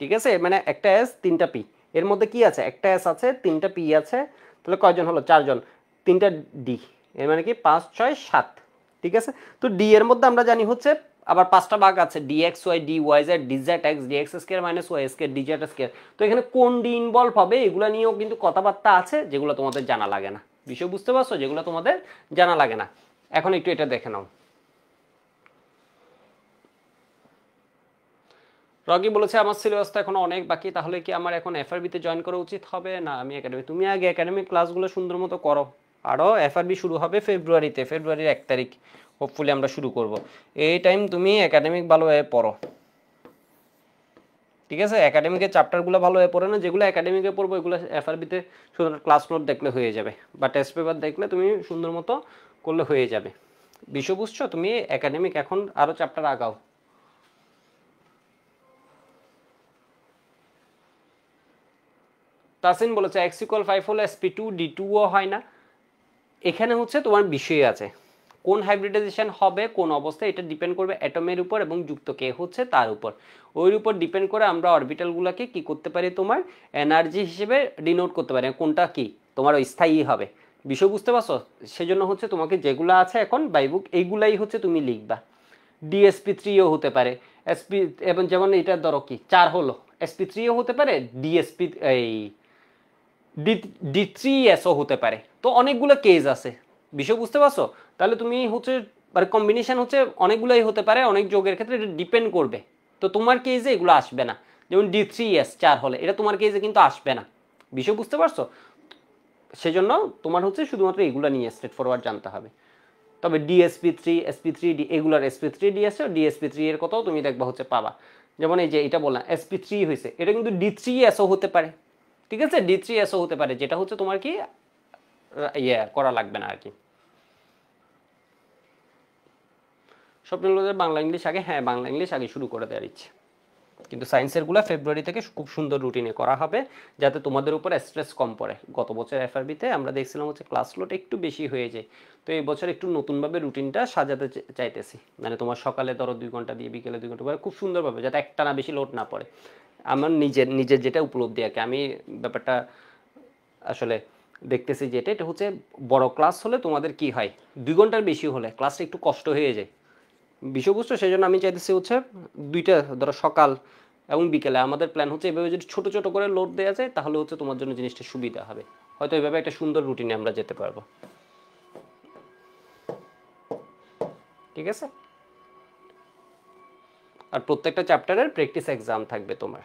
ঠিক আছে। মানে একটা এস তিনটা পি, এর মধ্যে কি আছে, একটা এস আছে তিনটা পি আছে, তাহলে কয়জন হলো, চারজন, তিনটা ডি, এর মানে কি 5 6 7, ঠিক আছে। তো ডি এর মধ্যে আমরা জানি হচ্ছে আবার 5টা ভাগ আছে, dx y dy z dz x dx square minus y square dz square. তো এখানে কোন ডি ইনভলভ হবে এগুলা নিয়েও কিন্তু কথাবার্তা আছে, যেগুলো তোমাদের জানা লাগে না, বিষয় বুঝতে পারছো, যেগুলো তোমাদের জানা লাগে না। এখন একটু এটা দেখে নাও। রকি বলেছে আমার সিলেবাসটা এখন অনেক বাকি, তাহলে কি আমার এখন এফআরবিতে জয়েন করা উচিত হবে, না আমি একাডেমি, তুমি আগে একাডেমিক ক্লাসগুলো সুন্দর মতো করো। আরও এফআরবি শুরু হবে ফেব্রুয়ারিতে, ফেব্রুয়ারির 1 তারিখ হোপফুলি আমরা শুরু করব। এই টাইম তুমি একাডেমিক ভালোভাবে পড়ো, ঠিক আছে। একাডেমিকের চ্যাপ্টারগুলো ভালোভাবে পড়ে না, যেগুলো একাডেমিকে পড়বো এগুলো এফআরবিতে সুন্দর ক্লাস নোট দেখলে হয়ে যাবে, বা টেস্ট পেপার দেখলে তুমি সুন্দর মতো করলে হয়ে যাবে। বিষয় বুঝছো, তুমি একাডেমিক এখন আরও চ্যাপ্টার আগাও। তাসিন বলেছে এক্স ইকুয়াল 5 হলে sp2d2ও হয় না। এখানে হচ্ছে তোমার বিষয় আছে, কোন হাইব্রিডাইজেশন হবে কোন অবস্থায়, এটা ডিপেন্ড করবে অ্যাটমের উপর এবং যুক্ত কে হচ্ছে তার উপর। ওর উপর ডিপেন্ড করে আমরা অরবিটালগুলোকে কি করতে পারি, তোমার এনার্জি হিসেবে ডিনোট করতে পারি, কোনটা কি তোমার স্থায়ী হবে। বিষয় বুঝতে পারছো, সেজন্য হচ্ছে তোমাকে যেগুলো আছে এখন বাইবুক এইগুলাই হচ্ছে তুমি লিখবা। ডিএসপি3ও হতে পারে, এসপি, এবং যেমন এটা ধরো কি 4 হলো, sp3ও হতে পারে, ডিএসপি এই D3SO হতে পারে। তো অনেকগুলো কেস আছে, বিষয় বুঝতে পারছো। তাহলে তুমি হচ্ছে মানে কম্বিনেশন হচ্ছে অনেকগুলোই হতে পারে, অনেক যোগের ক্ষেত্রে এটা ডিপেন্ড করবে। তো তোমার কেসে এগুলো আসবে না, যেমন D3S 4 হলে এটা তোমার কেসে কিন্তু আসবে না, বিষয় বুঝতে পারছো। সেজন্য তোমার হচ্ছে শুধুমাত্র এগুলো নিয়ে স্ট্রেট ফরওয়ার্ড জানতে হবে। তবে ডিএসপি3 sp3d এগুলার sp3d আছে, ডিএসপি3 এর কথাও তুমি দেখবা হচ্ছে পাবা। যেমন এই যে এটা বললাম sp3 হয়েছে, এটা কিন্তু D3SO হতে পারে, ঠিক আছে, D3SO হতে পারে, যেটা হচ্ছে তোমার কি ইয়ে করা লাগবে না আর কি। স্বপ্নগুলোদের বাংলা ইংলিশ আগে, হ্যাঁ বাংলা ইংলিশ আগে শুরু করে দেওয়ার ইচ্ছে, কিন্তু সায়েন্সেরগুলো ফেব্রুয়ারি থেকে খুব সুন্দর রুটিনে করা হবে, যাতে তোমাদের উপর স্ট্রেস কম পড়ে। গত বছর এফআরবিতে আমরা দেখছিলাম হচ্ছে ক্লাস লোড একটু বেশি হয়ে যায়, তো এই বছর একটু নতুনভাবে রুটিনটা সাজাতে চাইতেছি, মানে তোমার সকালে ধরো 2 ঘন্টা দিয়ে বিকেলে 2 ঘন্টা, খুব সুন্দরভাবে, যাতে একটা না বেশি লোড না পড়ে। আমার নিজের যেটা উপলব্ধি আর কি, আমি ব্যাপারটা আসলে দেখতেছি, যেটা এটা হচ্ছে বড় ক্লাস হলে তোমাদের কি হয়, 2 ঘন্টার বেশি হলে ক্লাসটা একটু কষ্ট হয়ে যায়, বিষয়বস্তু। সেই জন্য আমি চাইতেছি হচ্ছে দুইটা ধরো সকাল এবং বিকেলে, আমাদের প্ল্যান হচ্ছে এভাবে যদি ছোট ছোট করে লোড দেওয়া যায় তাহলে হচ্ছে তোমার জন্য জিনিসটা সুবিধা হবে, হয়তো এইভাবে একটা সুন্দর রুটিনে আমরা যেতে পারবো, ঠিক আছে। আর প্রত্যেকটা চ্যাপ্টারের প্র্যাকটিস এক্সাম থাকবে তোমার।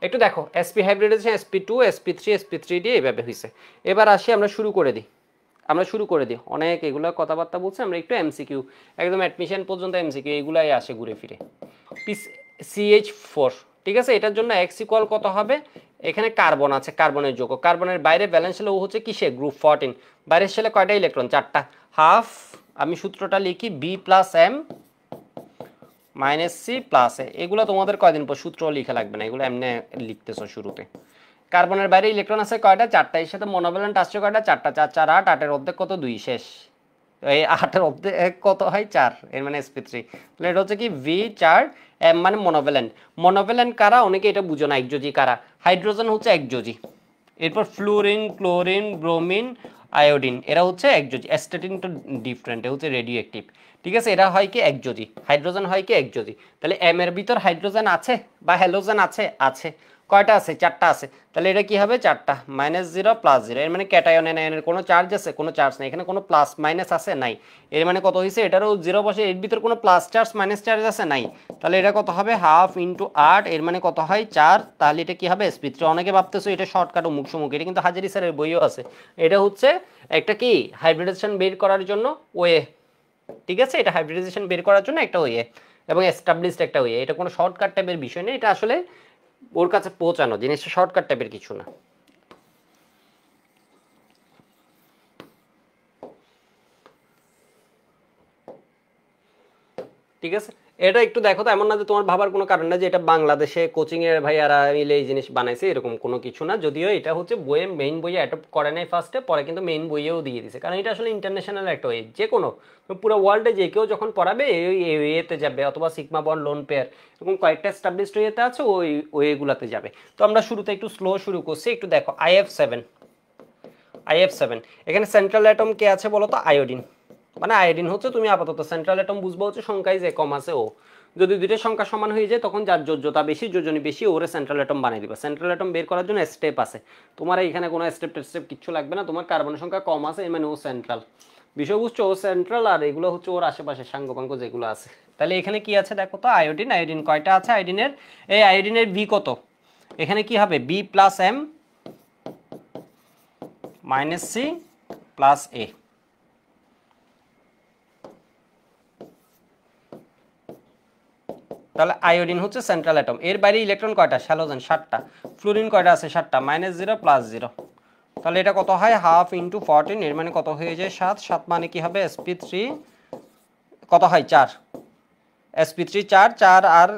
একটু দেখো sp hybridization sp2 sp3 sp3d এইভাবে হয়েছে। এবার আসি আমরা শুরু করে দিই, অনেক এগুলো কথাবার্তা বলছে, আমরা একটু এমসিকিউ, একদম অ্যাডমিশন পর্যন্ত এমসিকিউ এগুলাই আসে ঘুরে ফিরে। CH4, ঠিক আছে। এটার জন্য x ইকুয়াল কত হবে, এখানে কার্বন আছে, কার্বনের যৌগ, কার্বনের বাইরে ব্যালেন্স হলে ও হচ্ছে কিসে, গ্রুপ 14, বাইরের শেলে কয়টা ইলেকট্রন, 4টা, হাফ, আমি সূত্রটা লিখি B plus M minus C plus A, এগুলো তোমাদের কয়দিন পর সূত্র লিখা লাগবে না, এগুলো এমনি লিখতেছো শুরুতে। কার্বনের বাইরে ইলেকট্রন আছে কয়টা, 4টা, এর সাথে মনোভ্যালেন্ট আসছে কয়টা, 4টা, 4 4 8, 8 এর অর্ধেক কত, 2, শেষ। এই 8 এর অর্ধেক কত হয়, 4, এর মানে sp3, তাহলে এটা হচ্ছে কি V4, M মানে মনোভ্যালেন্ট। মনোভ্যালেন্ট কারা, অনেকে এটা বুঝো না, একযোজি কারা, হাইড্রোজেন হচ্ছে একযোজি, এরপর ফ্লুরিন, ক্লোরিন, ব্রোমিন, আয়োডিন, এরা হচ্ছে একযোজি, অ্যাস্টেটিন তো ডিফারেন্ট, এ হচ্ছে রেডিও অ্যাক্টিভ, ঠিক আছে। এরা হয় কি একযোজি, হাইড্রোজেন হয় কি একযোজি। তাহলে এম এর ভিতর হাইড্রোজেন আছে বা হ্যালোজেন আছে, আছে, কয়টা আছে, 4টা আছে, তাহলে এটা কি হবে, 4টা, -0 +0, এর মানে ক্যাটায়ন এর কোনো চার্জ আছে, কোনো চার্জ নেই, এখানে কোনো প্লাস মাইনাস আছে, নাই, এর মানে কত হয়েছে, এটারও 0 বসে, এর ভিতর কোনো প্লাস চার্জ মাইনাস চার্জ আছে, নাই, তাহলে এটা কত হবে, হাফ ইন্টু 8, এর মানে কত হয়, 4, তাহলে এটা কি হবে, sp3। অনেকে ভাবতেছো এটা শর্টকাট ও মুখসমুখ, এটা কিন্তু হাজারি স্যারের বইও আছে, এটা হচ্ছে একটা কি হাইব্রিডেশন বের করার জন্য ওয়ে, ঠিক আছে, এটা হাইব্রিডাইজেশন বের করার জন্য একটা ওয়ে এবং এস্টাবলিশড একটা ওয়ে, এটা কোনো শর্টকাট টাইপের বিষয় নেই, এটা আসলে ওর কাছে পৌঁছানো জিনিসটা, শর্টকাট টাইপের কিছু না। ঠিক আছে, এটা একটু দেখো তো, এমন না যে তোমার ভাবার কোনো কারণ না যে এটা বাংলাদেশে কোচিং এর ভাইয়ারা মিলে এই জিনিস বানাইছে, এরকম কোনো কিছু না। যদিও এটা হচ্ছে বইয়ে, মেইন বইয়ে অ্যাডপ্ট করে নাই ফার্স্টে, পরে কিন্তু মেইন বইয়েও দিয়ে দিছে, কারণ এটা আসলে ইন্টারন্যাশনাল একটা ওয়ে, যে কোনো পুরো ওয়ার্ল্ডে যে কেউ যখন পড়াবে এই ওয়েতে যাবে, অথবা সিগমা বন্ড, লোন পেয়ার, এরকম কয়েকটা এস্টাবলিশড ওয়েতে আছে, ওই ওয়েগুলাতে যাবে। তো আমরা শুরুতে একটু স্লো শুরু করছি, একটু দেখো IF7, এখানে সেন্ট্রাল অ্যাটম কে আছে বলো তো, আয়োডিন, মানে আয়োডিন হচ্ছে, তুমি আপাতত সেন্ট্রাল অ্যাটম বুঝবো হচ্ছে সংখ্যায় যে কম আছে ও, যদি দুইটার সংখ্যা সমান হয়ে যায় তখন যার যোজ্যতা বেশি, যোজনী বেশি, ওরে সেন্ট্রাল অ্যাটম বানিয়ে দিবা। সেন্ট্রাল অ্যাটম বের করার জন্য স্টেপ আছে, তোমার এখানে কোনো স্টেপ কিচ্ছু লাগবে না, তোমার কার্বনের সংখ্যা কম আছে মানে ও সেন্ট্রাল, বিষয় বুঝছো, ও সেন্ট্রাল, আর এগুলো হচ্ছে ওর আশেপাশে সাঙ্গপাঙ্গ যেগুলো আছে। তাহলে এখানে কি আছে দেখো তো, আয়োডিন কয়টা আছে, আয়োডিনের, এই আয়োডিনের ভি কত, এখানে কি হবে, B plus M minus C plus A, তাহলে আয়োডিন হচ্ছে সেন্ট্রাল অ্যাটম, এর বাইরে ইলেকট্রন কয়টা, হ্যালোজেন 7টা, ফ্লুরিন কয়টা আছে, 7টা, -0 +0, তাহলে এটা কত হয়, হাফ ইন্টু 14, এর মানে কত হয়ে যায়, 7, 7 মানে কি হবে, sp3 কত হয়, 4, sp3 4, 4 আর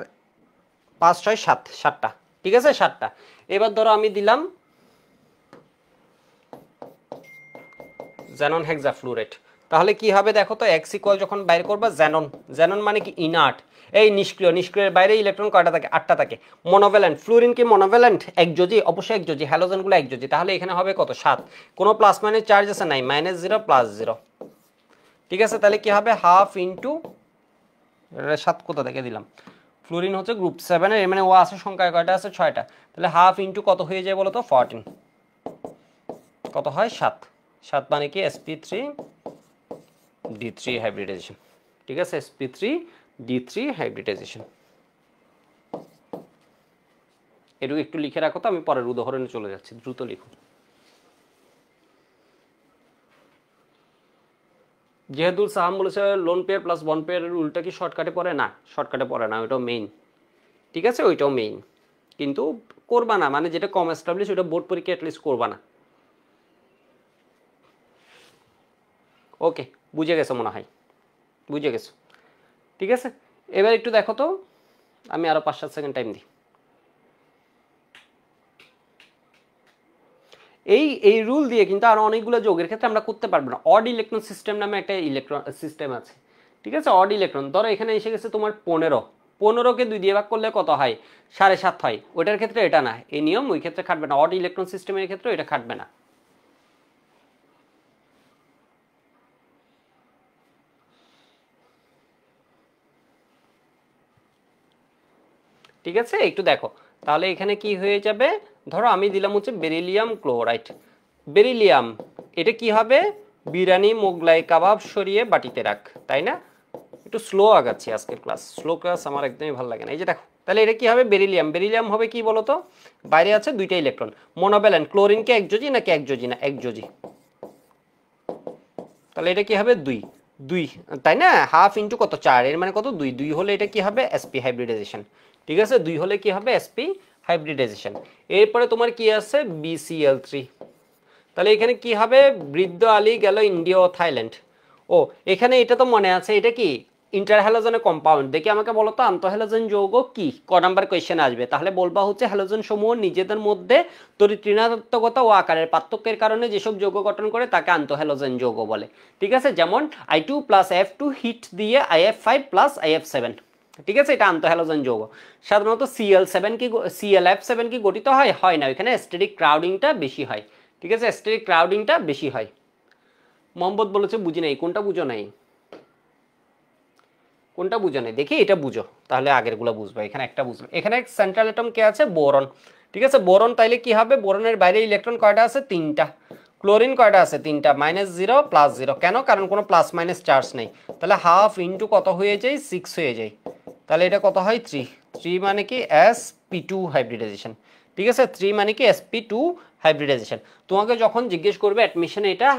5 6 7, 7টা, ঠিক আছে, 7টা। এবার ধরো আমি দিলাম জ্যানন হেক্সাফ্লুরেট, তাহলে কি হবে দেখো তো, x ইকুয়াল যখন বাইর করবা, জ্যানন মানে কি ইনার্ট, এই নিষ্ক্রিয়ের বাইরে ইলেকট্রন কয়টা থাকে, 8টা থাকে। মনোভ্যালেন্ট, ফ্লুরিন কি মনোভ্যালেন্ট, একযোজি, অবশ্যই একযোজি, হ্যালোজেনগুলো একযোজি, তাহলে এখানে হবে কত, 7, কোনো প্লাস মাইনাস চার্জ আছে, নাই, -0 +0, ঠিক আছে। তাহলে কি হবে, হাফ ইন্টু 7, কোথা থেকে দিলাম, ফ্লুরিন হচ্ছে গ্রুপ 7 এর, মানে ও আছে সংখ্যায় কয়টা আছে, 6টা, তাহলে হাফ ইন্টু কত হয়ে যায় বলো তো, 14, কত হয়, 7, 7 মানে কি sp3d3 হাইব্রিডাইজেশন, ঠিক আছে, sp3d3 হাইব্রিডাইজেশন। এটুকু একটু লিখে রাখো তো, আমি পরের উদাহরণে চলে যাচ্ছি, দ্রুত লিখো। যেহেতু সাহাম বলেছে লোন পেয়ার প্লাস বন্ড পেয়ারের রুলটা কি শর্টকাটে পড়ে না, শর্টকাটে পড়ে না, ওইটাও মেইন, ঠিক আছে, ওইটাও মেইন, কিন্তু করবা না, মানে যেটা কম এস্টাবলিশ ওইটা বোর্ড পরীক্ষা অ্যাটলিস্ট করবা না। ওকে, বুঝে গেছো মনে হয়, বুঝে গেছো, ঠিক আছে। এবার একটু দেখো তো, আমি আরো 5-7 সেকেন্ড টাইম দিই। এই রুল দিয়ে কিন্তু আরো অনেকগুলো যোগের ক্ষেত্রে আমরা করতে পারবো না। অড ইলেকট্রন সিস্টেম নামে একটা ইলেকট্রন সিস্টেম আছে, ঠিক আছে, অড ইলেকট্রন, ধরো এখানে এসে গেছে তোমার 15কে 2 দিয়ে ভাগ করলে কত হয়, 7.5 হয়, ওইটার ক্ষেত্রে এটা না, এই নিয়ম ওই ক্ষেত্রে খাটবে না, অড ইলেকট্রন সিস্টেমের ক্ষেত্রে এটা খাটবে না। ঠিক আছে, একটু দেখো, তাহলে এখানে কি হয়ে যাবে, ধরো আমি দিলাম হচ্ছে বেরিলিয়াম ক্লোরাইড, বেরিলিয়াম, এটা কি হবে, বিরিয়ানি মোগলাই কাবাব সরিয়ে বাটিতে রাখ, তাই না, একটু স্লো আগাচ্ছি আজকের ক্লাস, স্লো ক্লাস আমার একদমই ভালো লাগে না। এই যে দেখো, তাহলে এটা কি হবে, বেরিলিয়াম হবে কি বলতো, বাইরে আছে 2টা ইলেকট্রন, মনোভ্যালেন্ট, ক্লোরিনকে একযোজি নাকি একযোজি না, একযোজি, তাহলে এটা কি হবে, 2, তাই না? হাফ ইন্টু কত 4, এর মানে কত 2, 2 হলে এটা কি হবে sp হাইব্রিডাইজেশন। ঠিক আছে, 2 হলে কি হবে sp হাইব্রিডাইজেশন। এরপরে তোমার কি আছে BCl3, তাহলে এখানে কি হবে বৃদ্ধ আলী গেল ইন্ডিয়া ও থাইল্যান্ড। ও এখানে এটা তো মনে আছে, এটা কি ইন্টারহ্যালোজেনের কম্পাউন্ড। দেখি আমাকে বলো তো আন্তঃহ্যালোজেন যৌগ কি, ক নাম্বার কোয়েশ্চেন আসবে? তাহলে বলবা হচ্ছে হ্যালোজেন সমূহ নিজেদের মধ্যে তড়িৎ ঋণাত্মকতা ও আকারের পার্থক্যের কারণে যেসব যৌগ গঠন করে তাকে আন্তঃহ্যালোজেন যৌগ বলে। ঠিক আছে, যেমন I2 প্লাস F2 হিট দিয়ে IF5 প্লাস IF7। ঠিক আছে, এটা আন্তঃহ্যালোজেন যৌগ। সাধারণত ClF7 কি গঠিত হয়? হয় না, এখানে স্টেরিক ক্রাউডিংটা বেশি হয়। ঠিক আছে, স্টেরিক ক্রাউডিংটা বেশি হয়। মোহাম্মদ বলেছে বুঝি নাই, কোনটা বুঝো নাই? কোনটা বুঝো নাই দেখি, এটা বুঝো তাহলে আগেরগুলো বুঝবে। এখানে একটা বুঝবে, এখানে সেন্ট্রাল অ্যাটম কে আছে? বোরন। ঠিক আছে, বোরন, তাইলে কি হবে বোরনের বাইরে ইলেকট্রন কয়টা আছে? 3টা। ক্লোরিন কয়টা আছে? 3টা, -0 +0। কেন? কারণ কোনো প্লাস মাইনাস চার্জ নেই। তাহলে হাফ ইন্টু কত হয়ে যায়? 6 হয়ে যায়। তাহলে এটা কত হয়? 3 মানে কি sp2 হাইব্রিডাইজেশন। ঠিক আছে, 3 মানে কি sp2 হাইব্রিডাইজেশন। তোমাকে যখন জিজ্ঞেস করবে অ্যাডমিশনে, এটা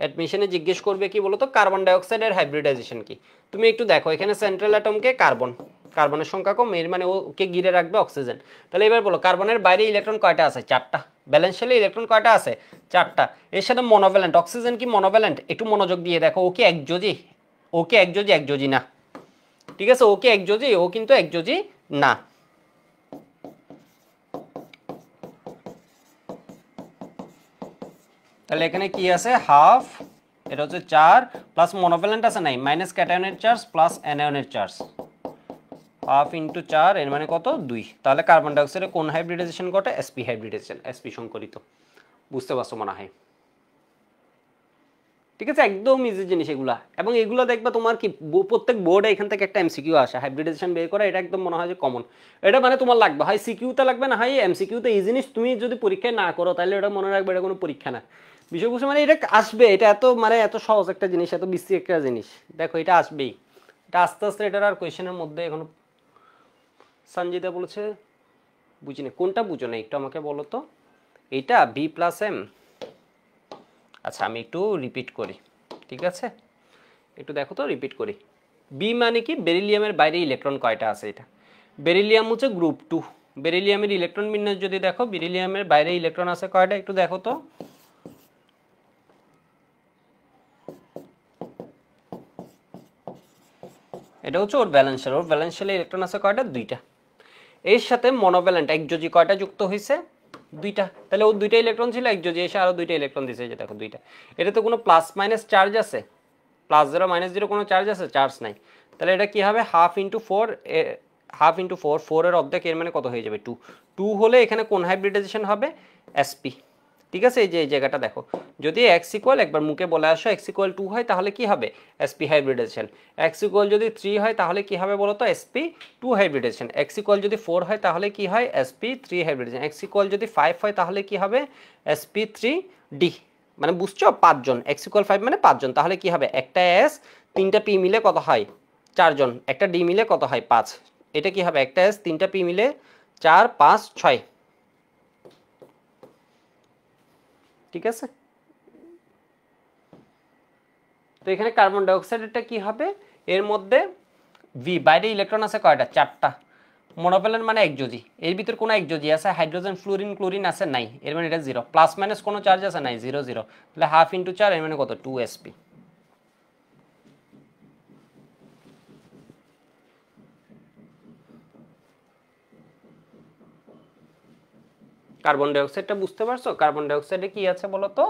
অ্যাডমিশনে জিজ্ঞেস করবে কি বলতো, কার্বন ডাইঅক্সাইডের হাইব্রিডাইজেশন কি। তুমি একটু দেখো, এখানে সেন্ট্রাল অ্যাটমকে কার্বন, কার্বনের সংখ্যা কম, এর মানে ওকে ঘিরে রাখবে অক্সিজেন। তাহলে এবার বলো কার্বনের বাইরে ইলেকট্রন কয়টা আছে? 4টা। ব্যালেন্স শেলে ইলেকট্রন কয়টা আছে? 4টা। এর সাথে মনোভ্যালেন্ট, অক্সিজেন কি মনোভ্যালেন্ট? একটু মনোযোগ দিয়ে দেখো, ও কি একযোজি? ও কি একযোজি? একযোজি না। ঠিক আছে, ও কি একযোজি? ও কিন্তু একযোজি না। তাহলে এখানে কি আছে? হাফ, এটা হচ্ছে 4 প্লাস মনোভ্যালেন্ট আছে নাই, মাইনাস ক্যাটায়নের চার্জ প্লাস অ্যানায়নের চার্জ, হাফ ইন্টু 4, এর মানে কত? 2। তাহলে কার্বন ডাইঅক্সাইডে কোন হাইব্রিডাইজেশন ঘটে? sp hybridization, sp সংকরিত। বুঝতে পারছো মনে হয়? ঠিক আছে, একদম ইজি জিনিস এগুলা। এবং এগুলো দেখবা তোমার কি প্রত্যেক বোর্ডে এখান থেকে একটা এমসিকিউ আসে হাইব্রিডাইজেশন বের করা, এটা একদম মনে হয় যে কমন। এটা মানে তোমার লাগবে হয় সিকিউতে লাগবে, না হয় এমসিকিউতে। এই জিনিস তুমি যদি পরীক্ষায় না করো তাহলে এটা মনে রাখবে এটা কোনো পরীক্ষা না। বিষয় বুঝছো মানে? এটা আসবে, এটা এত মানে এত সহজ একটা জিনিস, এত বিশ্রী একটা জিনিস। দেখো এটা আসবেই, এটা আস্তে আস্তে এটার আর কোয়েশ্চেনের মধ্যে এখনো। সঞ্জিতা বলেছে বুঝিনি, কোনটা বুঝো না একটু আমাকে বলো তো? এইটা B+M। আচ্ছা আমি একটু রিপিট করি, ঠিক আছে? একটু দেখো তো, রিপিট করি। বি মানে কি? বেরিলিয়ামের বাইরে ইলেকট্রন কয়টা আছে? এটা বেরিলিয়াম হচ্ছে গ্রুপ 2। বেরিলিয়ামের ইলেকট্রন বিন্যাস যদি দেখো, বেরিলিয়ামের বাইরে ইলেকট্রন আছে কয়টা একটু দেখো তো। এটা হচ্ছে ওর ভ্যালেন্স শেল, ওর ভ্যালেন্স শেলে ইলেকট্রন আছে কয়টা? 2টা। এর সাথে মনোভ্যালেন্ট একযোজি কয়টা যুক্ত হয়েছে? 2টা। তাহলে ও 2টা ইলেকট্রন ছিল, একযোজি এসে আরো 2টা ইলেকট্রন দিয়েছে, যে দেখো 2টা। এটা তো কোনো প্লাস মাইনাস চার্জ আছে? +0 -0 কোনো চার্জ আছে? চার্জ নাই। তাহলে এটা কি হবে? হাফ ইন্টু 4, হাফ ইন্টু 4, 4 এর অর্ধেক, এর মানে কত হয়ে যাবে? 2। 2 হলে এখানে কোন হাইব্রিডাইজেশন হবে? sp। ঠিক আছে, এই যে এই জায়গাটা দেখো, যদি x ইকুয়াল, একবার মুখে বলে আসো, x ইকুয়াল 2 হয় তাহলে কি হবে? sp hybridization. x ইকুয়াল যদি 3 হয় তাহলে কি হবে বলো তো? sp2 hybridization. x ইকুয়াল যদি 4 হয় তাহলে কি হয়? sp3 hybridization. x ইকুয়াল যদি 5 হয় তাহলে কি হবে? sp3d। মানে বুঝছো? 5 জন, x ইকুয়াল 5 মানে 5 জন। তাহলে কি হবে? একটা s 3টা p মিলে কত হয়? 4 জন। একটা d মিলে কত হয়? 5। এটা কি হবে? একটা s 3টা p মিলে 4, 5, 6। ঠিক আছে, তো এখানে কার্বন ডাইঅক্সাইডেরটা কি হবে? এর মধ্যে ভি বাইরে ইলেকট্রন আছে কয়টা? 4টা। মনোভ্যালেন্ট মানে একযোজি, এর ভিতর কোনো একযোজি আছে? হাইড্রোজেন, ফ্লোরিন, ক্লোরিন আছে? নাই, এর মানে এটা 0। প্লাস মাইনাস কোনো চার্জ আছে? নাই, 0 0। তাহলে হাফ ইন্টু 4, এর মানে কত? 2sp। কার্বন ডাইঅক্সাইডটা বুঝতে পারছো? কার্বন ডাইঅক্সাইডে কি আছে বলো তো?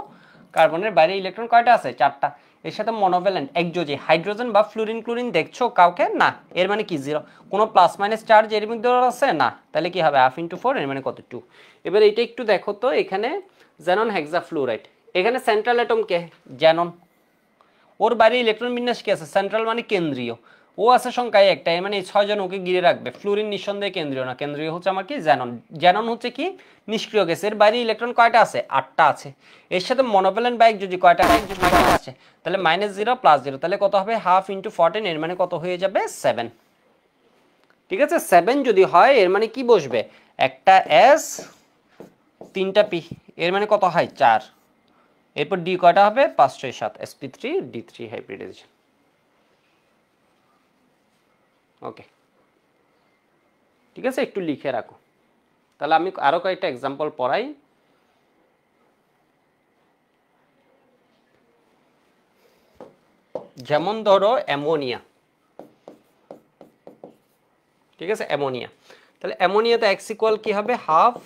কার্বনের বাইরে ইলেকট্রন কয়টা আছে? 4টা। এর সাথে মনোভ্যালেন্ট একযোজি, হাইড্রোজেন বা ফ্লোরিন, ক্লোরিন দেখছো কাউকে? না, এর মানে কি? 0। কোনো প্লাস মাইনাস চার্জ এর মধ্যে আছে? না। তাহলে কি হবে? হাফ ইন্টু 4, এর মানে কত? 2। এবার এটা একটু দেখো তো, এখানে জ্যানন হেক্সাফ্লুরাইড, এখানে সেন্ট্রাল অ্যাটম কে? জ্যানন। ওর বাইরে ইলেকট্রন বিন্যাস কি আছে? সেন্ট্রাল মানে কেন্দ্রীয়। ও আছে সংখ্যায় একটা, মানে এই 6 জন ওকে ঘিরে রাখবে। ফ্লোরিন নিঃসন্দেহে কেন্দ্রীয় না, কেন্দ্রীয় হচ্ছে আমার কি? জ্যানন। জ্যানন হচ্ছে কি? নিষ্ক্রিয় গ্যাস। এর বাইরে ইলেকট্রন কয়টা আছে? 8টা আছে। এর সাথে মনোভ্যালেন্ট বা একযোজি কয়টা আছে? তাহলে -0 +0, তাহলে কত হবে? হাফ ইন্টু 14, এর মানে কত হয়ে যাবে? 7। ঠিক আছে, 7 যদি হয় এর মানে কি বসবে? একটা s 3টা p, এর মানে কত হয়? 4। এরপর ডি কয়টা হবে 5 6 7 sp3 d3 হাইব্রিডাইজেশন। ওকে, ঠিক আছে, একটু লিখে রাখো। তাহলে আমি আরো কয়েকটা এক্সাম্পল পড়াই। যেমন ধরো অ্যামোনিয়া, ঠিক আছে, অ্যামোনিয়া। তাহলে অ্যামোনিয়াতে x ইকুয়াল কি হবে হাফ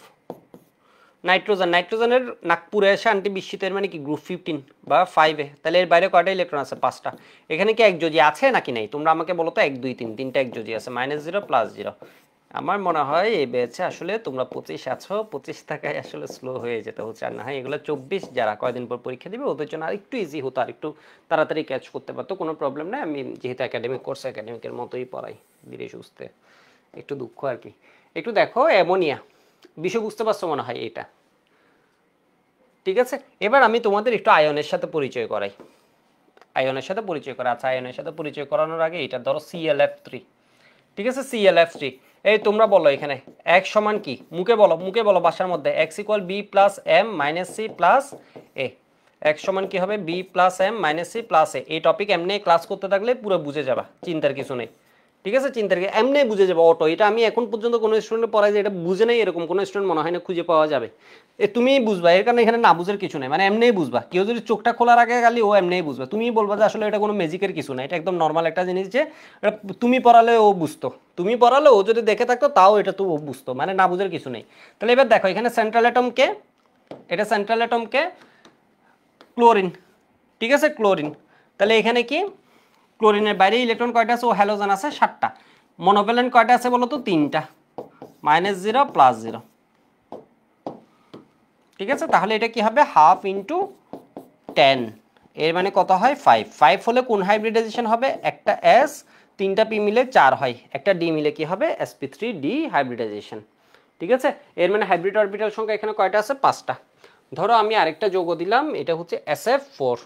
নাইট্রোজেন। নাইট্রোজেনের নাগপুরে এসে আন্টি বিস্মিত, এর মানে কি গ্রুপ 15 বা 5 এ। তাহলে এর বাইরে কয়টা ইলেকট্রন আছে 5টা। এখানে কি একযোজি আছে নাকি নাই তোমরা আমাকে বলো তো। 1 2 3 তিনটা একযোজি আছে, -0 +0। আমার মনে হয় এই ব্যাচে আসলে তোমরা 25 আছো, 25 টাকায় আসলে স্লো হয়ে যেতে হচ্ছে। আর না হয় এগুলো 24 যারা কয়দিন পর পরীক্ষা দিবে ওদের জন্য আর একটু ইজি হতো, আর একটু তাড়াতাড়ি ক্যাচ করতে পারতো, কোনো প্রবলেম নাই। আমি যেহেতু একাডেমিক কোর্স একাডেমিকের মতোই পড়াই, ধীরে সুস্থে, একটু দুঃখ আর কি। একটু দেখো অ্যামোনিয়া, বিষয় বুঝতে পারছো মনে হয় এটা, ঠিক আছে। এবার আমি তোমাদের একটু আয়নের সাথে পরিচয় করাই, আয়নের সাথে পরিচয় করা। আচ্ছা, আয়নের সাথে পরিচয় করানোর আগে এটা ধরো ClF3, ঠিক আছে, ClF3। এই তোমরা বলো এখানে x সমান কি, মুখে বলো, মুখে বলো বাসার মধ্যে। x equal b plus m minus c plus a। x সমান কি হবে b plus m minus c plus a। এই টপিক এমনি ক্লাস করতে থাকলে পুরো বুঝে যাবা, চিন্তার কিছু নেই, ঠিক আছে। চিন্তার কি, এমনি বুঝে যাবে অটো। এটা আমি এখন পর্যন্ত কোনো স্টুডেন্ট পড়াই যে এটা বুঝে নেই এরকম কোনো স্টুডেন্ট মনে হয় না খুঁজে পাওয়া যাবে। তুমি বুঝবা, এর কারণে এখানে না বুঝার কিছু নেই, মানে এমনিই বুঝবা। কেউ যদি চোখটা খোলার আগে খালি ও এমনিই বুঝবা। তুমি বলবা যে আসলে এটা কোনো ম্যাজিকের কিছু না, এটা একদম নর্মাল একটা জিনিস যে তুমি পড়ালে ও বুঝতো, তুমি পড়ালে ও যদি দেখে থাকতো তাও এটা তো ও বুঝতো, মানে না বুঝার কিছু নেই। তাহলে এবার দেখো এখানে সেন্ট্রাল অ্যাটমকে, এটা সেন্ট্রাল অ্যাটমকে ক্লোরিন, ঠিক আছে, ক্লোরিন। তাহলে এখানে কি ক্লোরিনের বাইরে ইলেকট্রন কয়টা আছে, ও হ্যালোজেন আছে 7টা। মনোভ্যালেন্ট কয়টা আছে বলো তো 3টা, -0 +0, ঠিক আছে। তাহলে এটা কি হবে হাফ ইন্টু 10, এর মানে কত হয় 5। 5 হলে কোন হাইব্রিডাইজেশন হবে, একটা S 3টা P মিলে 4 হয়, একটা D মিলে কি হবে sp3d হাইব্রিডাইজেশন, ঠিক আছে। এর মানে হাইব্রিড অরবিটাল সংখ্যা এখানে কয়টা আছে 5টা। ধরো আমি আরেকটা যৌগ দিলাম, এটা হচ্ছে SF4,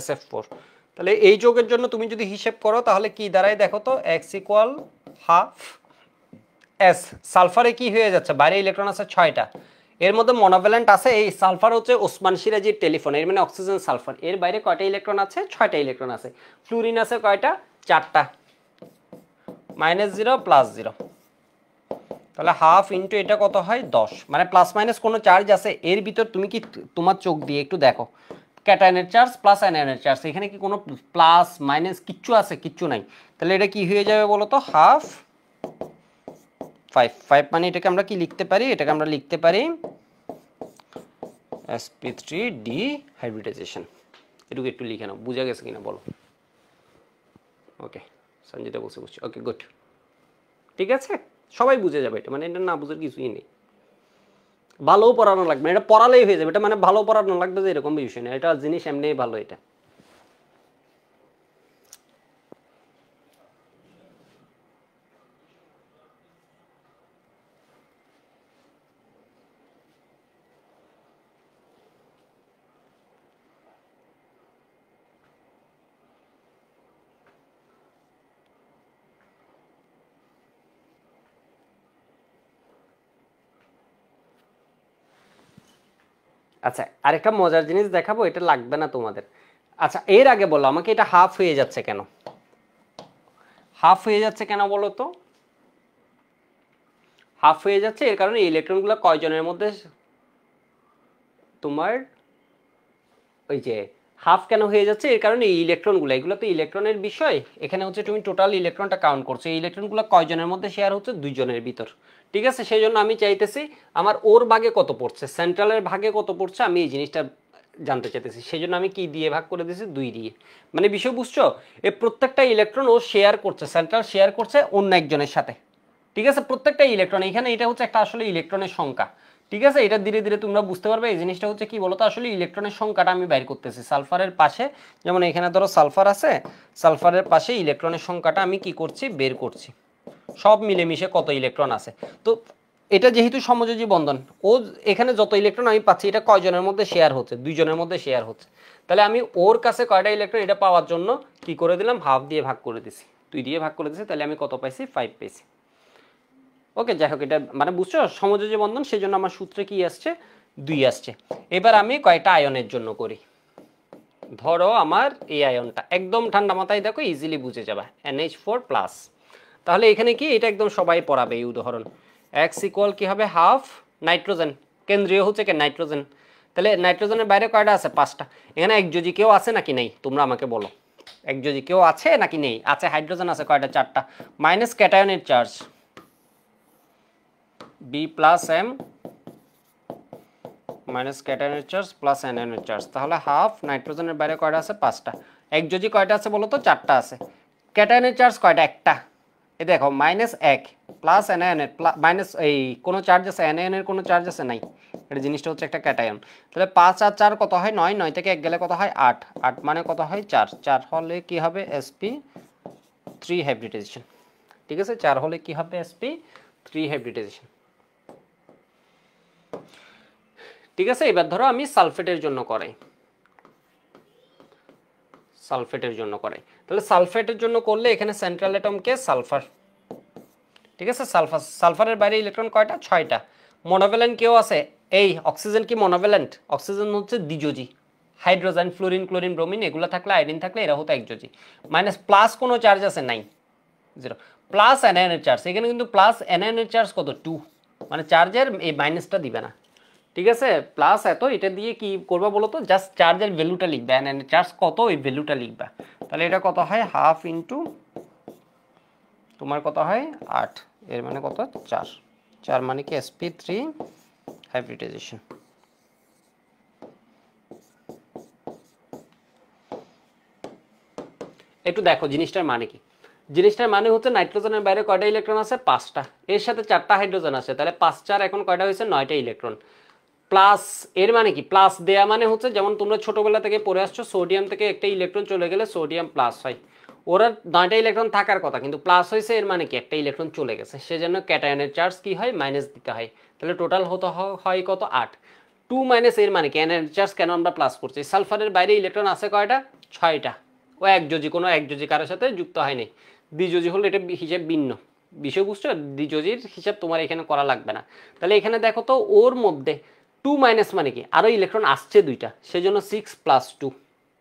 SF4। তাহলে এই যৌগের জন্য তুমি যদি হিসেব করো তাহলে কি দাঁড়ায় দেখো তো, x ইকুয়াল হাফ S। সালফারে কি হয়ে যাচ্ছে, বাইরে ইলেকট্রন আছে 6টা, এর মধ্যে মনোভ্যালেন্ট আছে। এই সালফার হচ্ছে ওসমান সিরাজির টেলিফোন, এর মানে অক্সিজেন সালফার। এর বাইরে কয়টা ইলেকট্রন আছে 6টা ইলেকট্রন আছে। ফ্লুরিন আছে কয়টা 4টা, -0 +0। তাহলে হাফ ইন্টু এটা কত হয় 10, মানে প্লাস মাইনাস কোনো চার্জ আছে এর ভিতর, তুমি কি তোমার চোখ দিয়ে একটু দেখো ক্যাটায়নের চার্জ প্লাস অ্যানায়নের চার্জ, এখানে কি কোনো প্লাস মাইনাস কিচ্ছু আছে, কিচ্ছু নাই। তাহলে এটা কি হয়ে যাবে বলো তো হাফ 5। 5 মানে এটাকে আমরা কি লিখতে পারি, এটাকে আমরা লিখতে পারি sp3d হাইব্রিডাইজেশন। এটুকু একটু লিখে নাও, বুঝা গেছে কিনা বলো। ওকে, সঞ্জিতা বসে বসছি, ওকে গুড, ঠিক আছে, সবাই বুঝে যাবে এটা, মানে এটা না বুঝার কিছুই নেই। ভালোও পড়ানো লাগবে, এটা পড়ালেই হয়ে যাবে, এটা মানে ভালো পড়ানো লাগবে যে এরকম বিষয় না, এটা জিনিস এমনিই ভালো এটা। আচ্ছা, আরেকটা মজার জিনিস দেখাবো, এটা লাগবে না তোমাদের। আচ্ছা, এর আগে বলো আমাকে এটা হাফ হয়ে যাচ্ছে কেন, হাফ হয়ে যাচ্ছে কেন বলো তো। হাফ হয়ে যাচ্ছে এর কারণে ইলেকট্রনগুলো কয়জনের মধ্যে, তোমার ওই যে হাফ কেন হয়ে যাচ্ছে এর কারণে এই ইলেকট্রনগুলো, এগুলো তো ইলেকট্রনের বিষয়, এখানে হচ্ছে তুমি টোটাল ইলেকট্রনটা কাউন্ট করছো, এই ইলেকট্রনগুলো কয়জনের মধ্যে শেয়ার হচ্ছে, 2 জনের ভিতর, ঠিক আছে। সেই জন্য আমি চাইতেছি আমার ওর ভাগে কত পড়ছে, সেন্ট্রালের ভাগে কত পড়ছে, আমি এই জিনিসটা জানতে চাইতেছি। সেই জন্য আমি কি দিয়ে ভাগ করে দিয়েছি, 2 দিয়ে। মানে বিষয় বুঝছো, এই প্রত্যেকটা ইলেকট্রন ও শেয়ার করছে, সেন্ট্রাল শেয়ার করছে অন্য একজনের সাথে, ঠিক আছে। প্রত্যেকটা ইলেকট্রন, এখানে এটা হচ্ছে একটা আসলে ইলেকট্রনের সংখ্যা, ঠিক আছে। এটা ধীরে ধীরে তোমরা বুঝতে পারবে। এই জিনিসটা হচ্ছে কি বলতো, আসলে ইলেকট্রনের সংখ্যাটা আমি বাইর করতেছি সালফারের পাশে, যেমন এখানে ধরো সালফার আছে, সালফারের পাশে ইলেকট্রনের সংখ্যাটা আমি কি করছি বের করছি, সব মিলেমিশে কত ইলেকট্রন আছে। তো এটা যেহেতু সমযোজী বন্ধন, ও এখানে যত ইলেকট্রন আমি পাচ্ছি এটা কয়জনের মধ্যে শেয়ার হচ্ছে, 2 জনের মধ্যে শেয়ার হচ্ছে। তাহলে আমি ওর কাছে কয়টা ইলেকট্রন এটা পাওয়ার জন্য কি করে দিলাম, হাফ দিয়ে ভাগ করে দিছি, 2 দিয়ে ভাগ করে দিছি। তাহলে আমি কত পাইছি 5 পাইছি। ওকে, যাই হোক, এটা মানে বুঝছো সমযোজী বন্ধন, সেই জন্য আমার সূত্রে কি আসছে 2 আসছে। এবার আমি কয়টা আয়নের জন্য করি, ধরো আমার এই আয়নটা একদম ঠান্ডা মাথায় দেখো ইজিলি বুঝে যাবে NH4+। তাহলে এখানে কি এটা একদম সবাই পড়াবে এই উদাহরণ। x ইকুয়াল কি হবে হাফ নাইট্রোজেন, কেন্দ্রীয় হচ্ছে কি নাইট্রোজেন। তাহলে নাইট্রোজেনের বাইরে কয়টা আছে 5টা। এখানে একযোজি কেউ আছে নাকি নেই তোমরা আমাকে বলো, একযোজি কেউ আছে নাকি নেই? আছে, হাইড্রোজেন আছে কয়টা 4টা। মাইনাস ক্যাটায়নের চার্জ B+M মাইনাস ক্যাটায়নের চার্জ প্লাস অ্যানায়নের চার্জ, তাহলে হাফ নাইট্রোজেনের বাইরে কয়টা আছে 5টা। একযোজি কয়টা আছে বলো তো 4টা আছে। ক্যাটায়নের চার্জ কয়টা? একটা। এই দেখো -1 প্লাস অ্যানায়নের মাইনাস এই কোনো চার্জ আছে, অ্যানায়নের কোনো চার্জ আছে নাই, এটা জিনিসটা হচ্ছে একটা ক্যাটায়ন। তাহলে 5 আর 4 কত হয় 9, 9 থেকে 1 গেলে কত হয় 8, 8 মানে কত হয় 4, 4 হলে কি হবে sp3 হাইব্রিডাইজেশন। ঠিক আছে, 4 হলে কি হবে sp3 হাইব্রিডাইজেশন। ঠিক আছে, এবার ধরো আমি সালফেটের জন্য করাই, সালফেটের জন্য করাই। তাহলে সালফেটের জন্য করলে এখানে সেন্ট্রাল অ্যাটম কে সালফার। ঠিক আছে, সালফার, সালফারের বাইরে ইলেকট্রন কয়টা? 6টা। মনোভ্যালেন্ট কেউ আছে? এই অক্সিজেন কি মনোভ্যালেন্ট? অক্সিজেন হচ্ছে দ্বিযোজী। হাইড্রোজেন, ফ্লোরিন, ক্লোরিন, ব্রোমিন এগুলো থাকলে, আয়োডিন থাকলে এরা হতো একযোজী। মাইনাস প্লাস কোনো চার্জ আছে নাই, 0। প্লাস অ্যানায়নের চার্জ, এখানে কিন্তু প্লাস অ্যানায়নের চার্জ কত 2, মানে চার্জের এই মাইনাসটা দিবে না। ঠিক আছে, প্লাস এত, এটা দিয়ে কি করবা বলো তো, জাস্ট চার্জের ভ্যালুটা লিখবে, অ্যানায়নের চার্জ কত ওই ভ্যালুটা লিখবা। তাহলে এটা কত হয় হাফ ইন্টু তোমার কত হয় 8, এর মানে কত 4, 4 মানে কি sp3 হাইব্রিডাইজেশন। একটু দেখো জিনিসটার মানে কি। জিনিসটার মানে হচ্ছে নাইট্রোজেনের বাইরে কয়টা ইলেকট্রন আছে? 5টা। এর সাথে 4টা হাইড্রোজেন আছে, তাহলে 5 4 এখন কয়টা হয়েছে? 9টা ইলেকট্রন। প্লাস এর মানে কি? প্লাস দেয়া মানে হচ্ছে যেমন তোমরা ছোটবেলা থেকে পড়ে আসছো, সোডিয়াম থেকে একটা ইলেকট্রন চলে গেলে সোডিয়াম প্লাস হয়। ওরা 9টা ইলেকট্রন থাকার কথা, কিন্তু প্লাস হয়েছে, এর মানে কি একটা ইলেকট্রন চলে গেছে, সেজন্য ক্যাটায়নের চার্জ কি হয় মাইনাস দিতে হয়। তাহলে টোটাল হতো হয় কত 8। 2 মাইনাস এর মানে কি অ্যানায়নের চার্জ কেন আমরা প্লাস করছি? সালফারের বাইরে ইলেকট্রন আছে কয়টা? 6টা। ও একযোজি, কোনো একযোজি কারোর সাথে যুক্ত হয়নি। দ্বিযোজি হলে এটা হিসেব ভিন্ন বিষয়, বুঝছো? দ্বিযোজির হিসাব তোমার এখানে করা লাগবে না। তাহলে এখানে দেখো তো ওর মধ্যে 2 মাইনাস মানে কি আরো ইলেকট্রন আসছে 2টা, সেজন্য 6 + 2।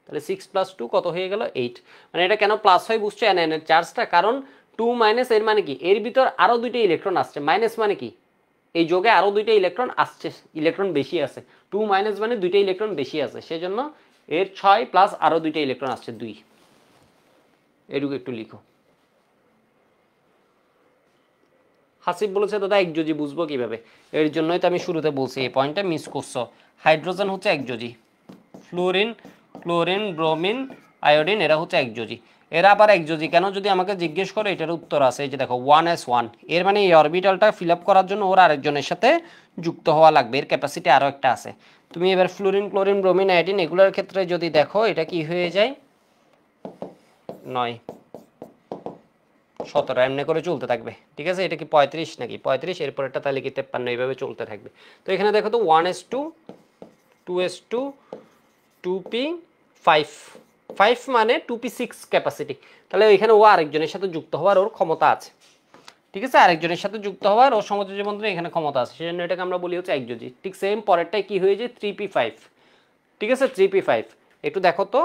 তাহলে 6 + 2 কত হয়ে গেল 8। মানে এটা কেন প্লাস হয় বুঝছো অ্যানায়নের চার্জটা? কারণ 2 মাইনাস এর মানে কি এর ভিতর আরো 2টা ইলেকট্রন আসছে, মাইনাস মানে কি এই যোগে আরো 2টা ইলেকট্রন আসছে, ইলেকট্রন বেশি আছে। 2 মাইনাস মানে 2টা ইলেকট্রন বেশি আছে, সেজন্য এর 6 প্লাস আরো 2টা ইলেকট্রন আসছে 2। এটুকু একটু লিখো। হাসিব বলেছে দাদা একযোজি বুঝবো কিভাবে? এর জন্যই তো আমি শুরুতে বলছি, এই পয়েন্টটা মিস করছো। হাইড্রোজেন হচ্ছে একযোজি, ফ্লোরিন, ক্লোরিন, ব্রোমিন, আয়োডিন এরা হচ্ছে একযোজি। এরা আবার একযোজি কেন যদি আমাকে জিজ্ঞেস করো, এটার উত্তর আছে এই যে দেখো 1s1, এর মানে এই অরবিটালটা ফিল আপ করার জন্য ওর আরেকজনের সাথে যুক্ত হওয়া লাগবে, এর ক্যাপাসিটি আরও একটা আছে। তুমি এবার ফ্লোরিন, ক্লোরিন, ব্রোমিন, আয়োডিন এগুলোর ক্ষেত্রে যদি দেখো এটা কি হয়ে যায় 9 17 এমনি করে চলতে থাকবে। ঠিক আছে, এটা কি 35 নাকি 35, এরপর একটা তাহলে কি 53, এইভাবে চলতে থাকবে। তো এখানে দেখো তো 1s2 2s2 2p5, 5 মানে 2p6 ক্যাপাসিটি। তাহলে এখানে ও আরেকজনের সাথে যুক্ত হওয়ার ওর ক্ষমতা আছে। ঠিক আছে, আরেকজনের সাথে যুক্ত হওয়ার ওর সমযোজী বন্ধনে এখানে ক্ষমতা আছে, সেজন্য এটাকে আমরা বলি হচ্ছে একযোজী। ঠিক সেম পরেরটাই কি হয়ে যায় 3p5। ঠিক আছে, 3p5 একটু দেখো তো,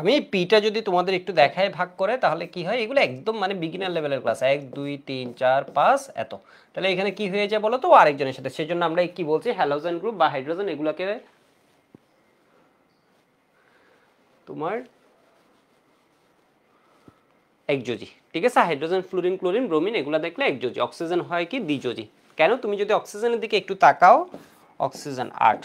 আমি পিটা যদি তোমাদের একটু দেখায় ভাগ করে তাহলে কি হয়, এগুলো একদম মানে বিগিনার লেভেলের ক্লাস, 1 2 3 4 5 এত। তাহলে এখানে কি হয়ে যায় বলো তো, আরেকজনের সাথে, সেজন্য আমরা কি বলছি হ্যালোজেন গ্রুপ বা হাইড্রোজেন এগুলোকে তোমার একযোজি। ঠিক আছে, হাইড্রোজেন, ফ্লোরিন, ক্লোরিন, ব্রোমিন এগুলো দেখলে একযোজি। অক্সিজেন হয় কি দ্বিযোজি। কেন? তুমি যদি অক্সিজেনের দিকে একটু তাকাও, অক্সিজেন 8,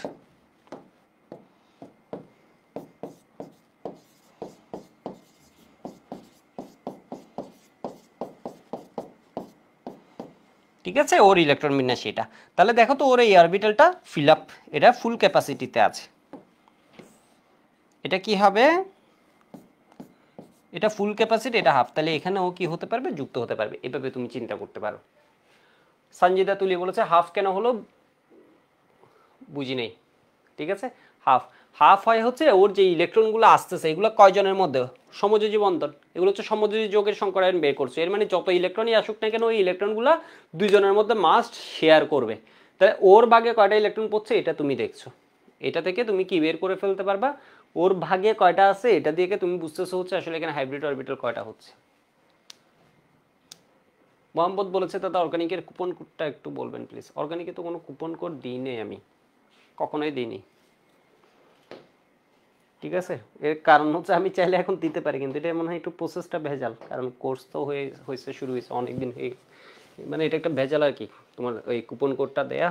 ঠিক আছে, ওর ইলেকট্রন বিন্যাস এটা। তাহলে দেখো তো ওর এই অরবিটালটা ফিল আপ, এটা ফুল ক্যাপাসিটিতে আছে। এটা কি হবে, এটা ফুল ক্যাপাসিটি, এটা হাফ, তাহলে এখানে ও কি হতে পারবে, যুক্ত হতে পারবে। এভাবে তুমি চিন্তা করতে পারো। সঞ্জিদা তুলি বলেছে হাফ কেন হলো, বুঝি নেই। ঠিক আছে, হাফ হাফ হয় হচ্ছে ওর যে ইলেকট্রনগুলো আসতেছে এগুলো কয়জনের মধ্যে, সমযোজী বন্ধন, এগুলো হচ্ছে সমযোজী যৌগের সংকরায়ন বের করছে। এর মানে যত ইলেকট্রনই আসুক না কেন ওই ইলেকট্রনগুলো দুইজনের মধ্যে মাস্ট শেয়ার করবে। তাহলে ওর ভাগে কয়টা ইলেকট্রন পড়ছে এটা তুমি দেখছো, এটা থেকে তুমি কি বের করে ফেলতে পারবা ওর ভাগে কয়টা আছে, এটা দিয়ে তুমি বুঝতেছো হচ্ছে আসলে এখানে হাইব্রিড অরবিটাল কয়টা হচ্ছে। মোহাম্মদ বলেছে দাদা অর্গানিকের কুপন কোডটা একটু বলবেন প্লিজ। অর্গানিকে তো কোনো কুপন কোড দিই নেই আমি, কখনোই দিইনি, ঠিক আছে। এর কারণ হচ্ছে আমি চাইলে এখন দিতে পারি, কিন্তু এটা মনে হয় একটু প্রসেসটা ভেজাল, কারণ কোর্স তো হয়েছে শুরু হয়েছে অনেকদিন হয়ে, মানে এটা একটা ভেজাল আর কি তোমার ওই কুপন কোডটা দেয়া।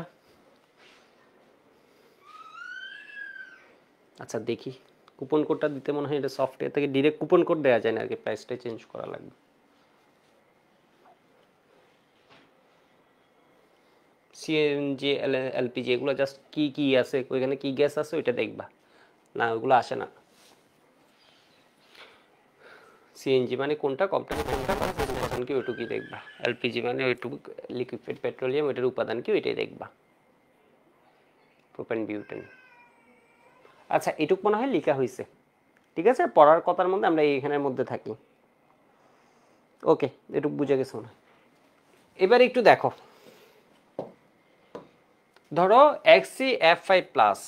আচ্ছা দেখি কুপন কোডটা দিতে মনে হয় এটা সফটওয়্যার থেকে ডিরেক্ট কুপন কোড দেওয়া যায় না আর কি, প্রাইসটা চেঞ্জ করা লাগবে। সিএনজি এলপিজি এগুলো জাস্ট কি কি আছে ওইখানে, কি গ্যাস আছে ওইটা দেখবা, না ওইগুলো আসে না। সিএনজি মানে কোনটা, কোম্পানি কোনটা, উপাদান কি ওইটুকুই দেখবা। এলপিজি মানে ওইটুকু লিকুইড পেট্রোলিয়াম, ওইটার উপাদান কি ওইটাই দেখবা, প্রোপেন বিউটেন। আচ্ছা এটুক মনে হয় লেখা হয়েছে, ঠিক আছে, পড়ার কথার মধ্যে আমরা এইখানের মধ্যে থাকি। ওকে এটুক বুঝে গেছো না। এবার একটু দেখো, ধরো XCF5 প্লাস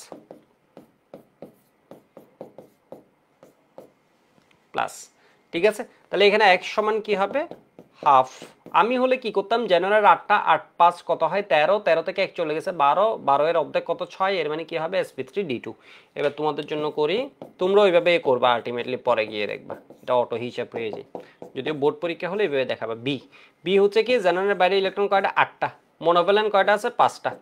প্লাস, ঠিক আছে, তাহলে এখানে x সমান কি হবে হাফ। আমি হলে কি করতাম, জানুয়ারির 8টা 8 5 কত হয় 13, 13 থেকে 1 চলে গেছে 12, 12 এর অর্ধেক কত 6, এর মানে কি হবে sp3d2। এবার তোমাদের জন্য করি, তোমরা ওইভাবে করবা আলটিমেটলি, পরে গিয়ে দেখবা এটা অটো হিসাব হয়ে যায়, যদিও বোর্ড পরীক্ষা হলে এইভাবে দেখাবা। বি বি হচ্ছে কি জানুয়ারির বাইরে ইলেকট্রন কয়টা 8টা, মনোভ্যালেন্ট কয়টা আছে 5টা।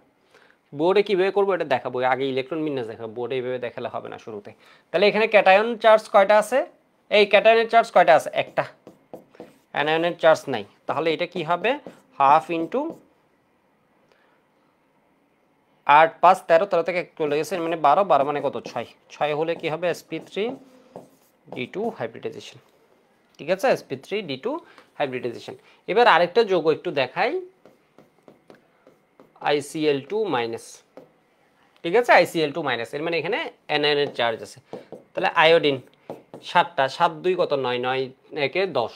বোর্ডে কিভাবে করবো এটা দেখাবো, আগে ইলেকট্রন বিন্যাস দেখাবো, বোর্ডে এইভাবে দেখালে হবে না শুরুতে। তাহলে এখানে ক্যাটায়ন চার্জ কয়টা আছে, এই ক্যাটায়নের চার্জ কয়টা আছে একটা, অ্যানায়নের চার্জ নাই, তাহলে এটা কি হবে হাফ ইন্টু 8 5 13, 13 থেকে চলে গেছে মানে 12, 12 মানে কত 6, 6 হলে কি হবে sp3d2 হাইব্রিডাইজেশন, ঠিক আছে, sp3d2 হাইব্রিডাইজেশন। এবার আরেকটা যৌগ একটু দেখাই, ICl2 মাইনাস, ঠিক আছে, ICl2 মাইনাস, এর মানে এখানে অ্যানায়নের চার্জ আছে। তাহলে আয়োডিন 7টা, 7 2 কত 9, 9 একে 10,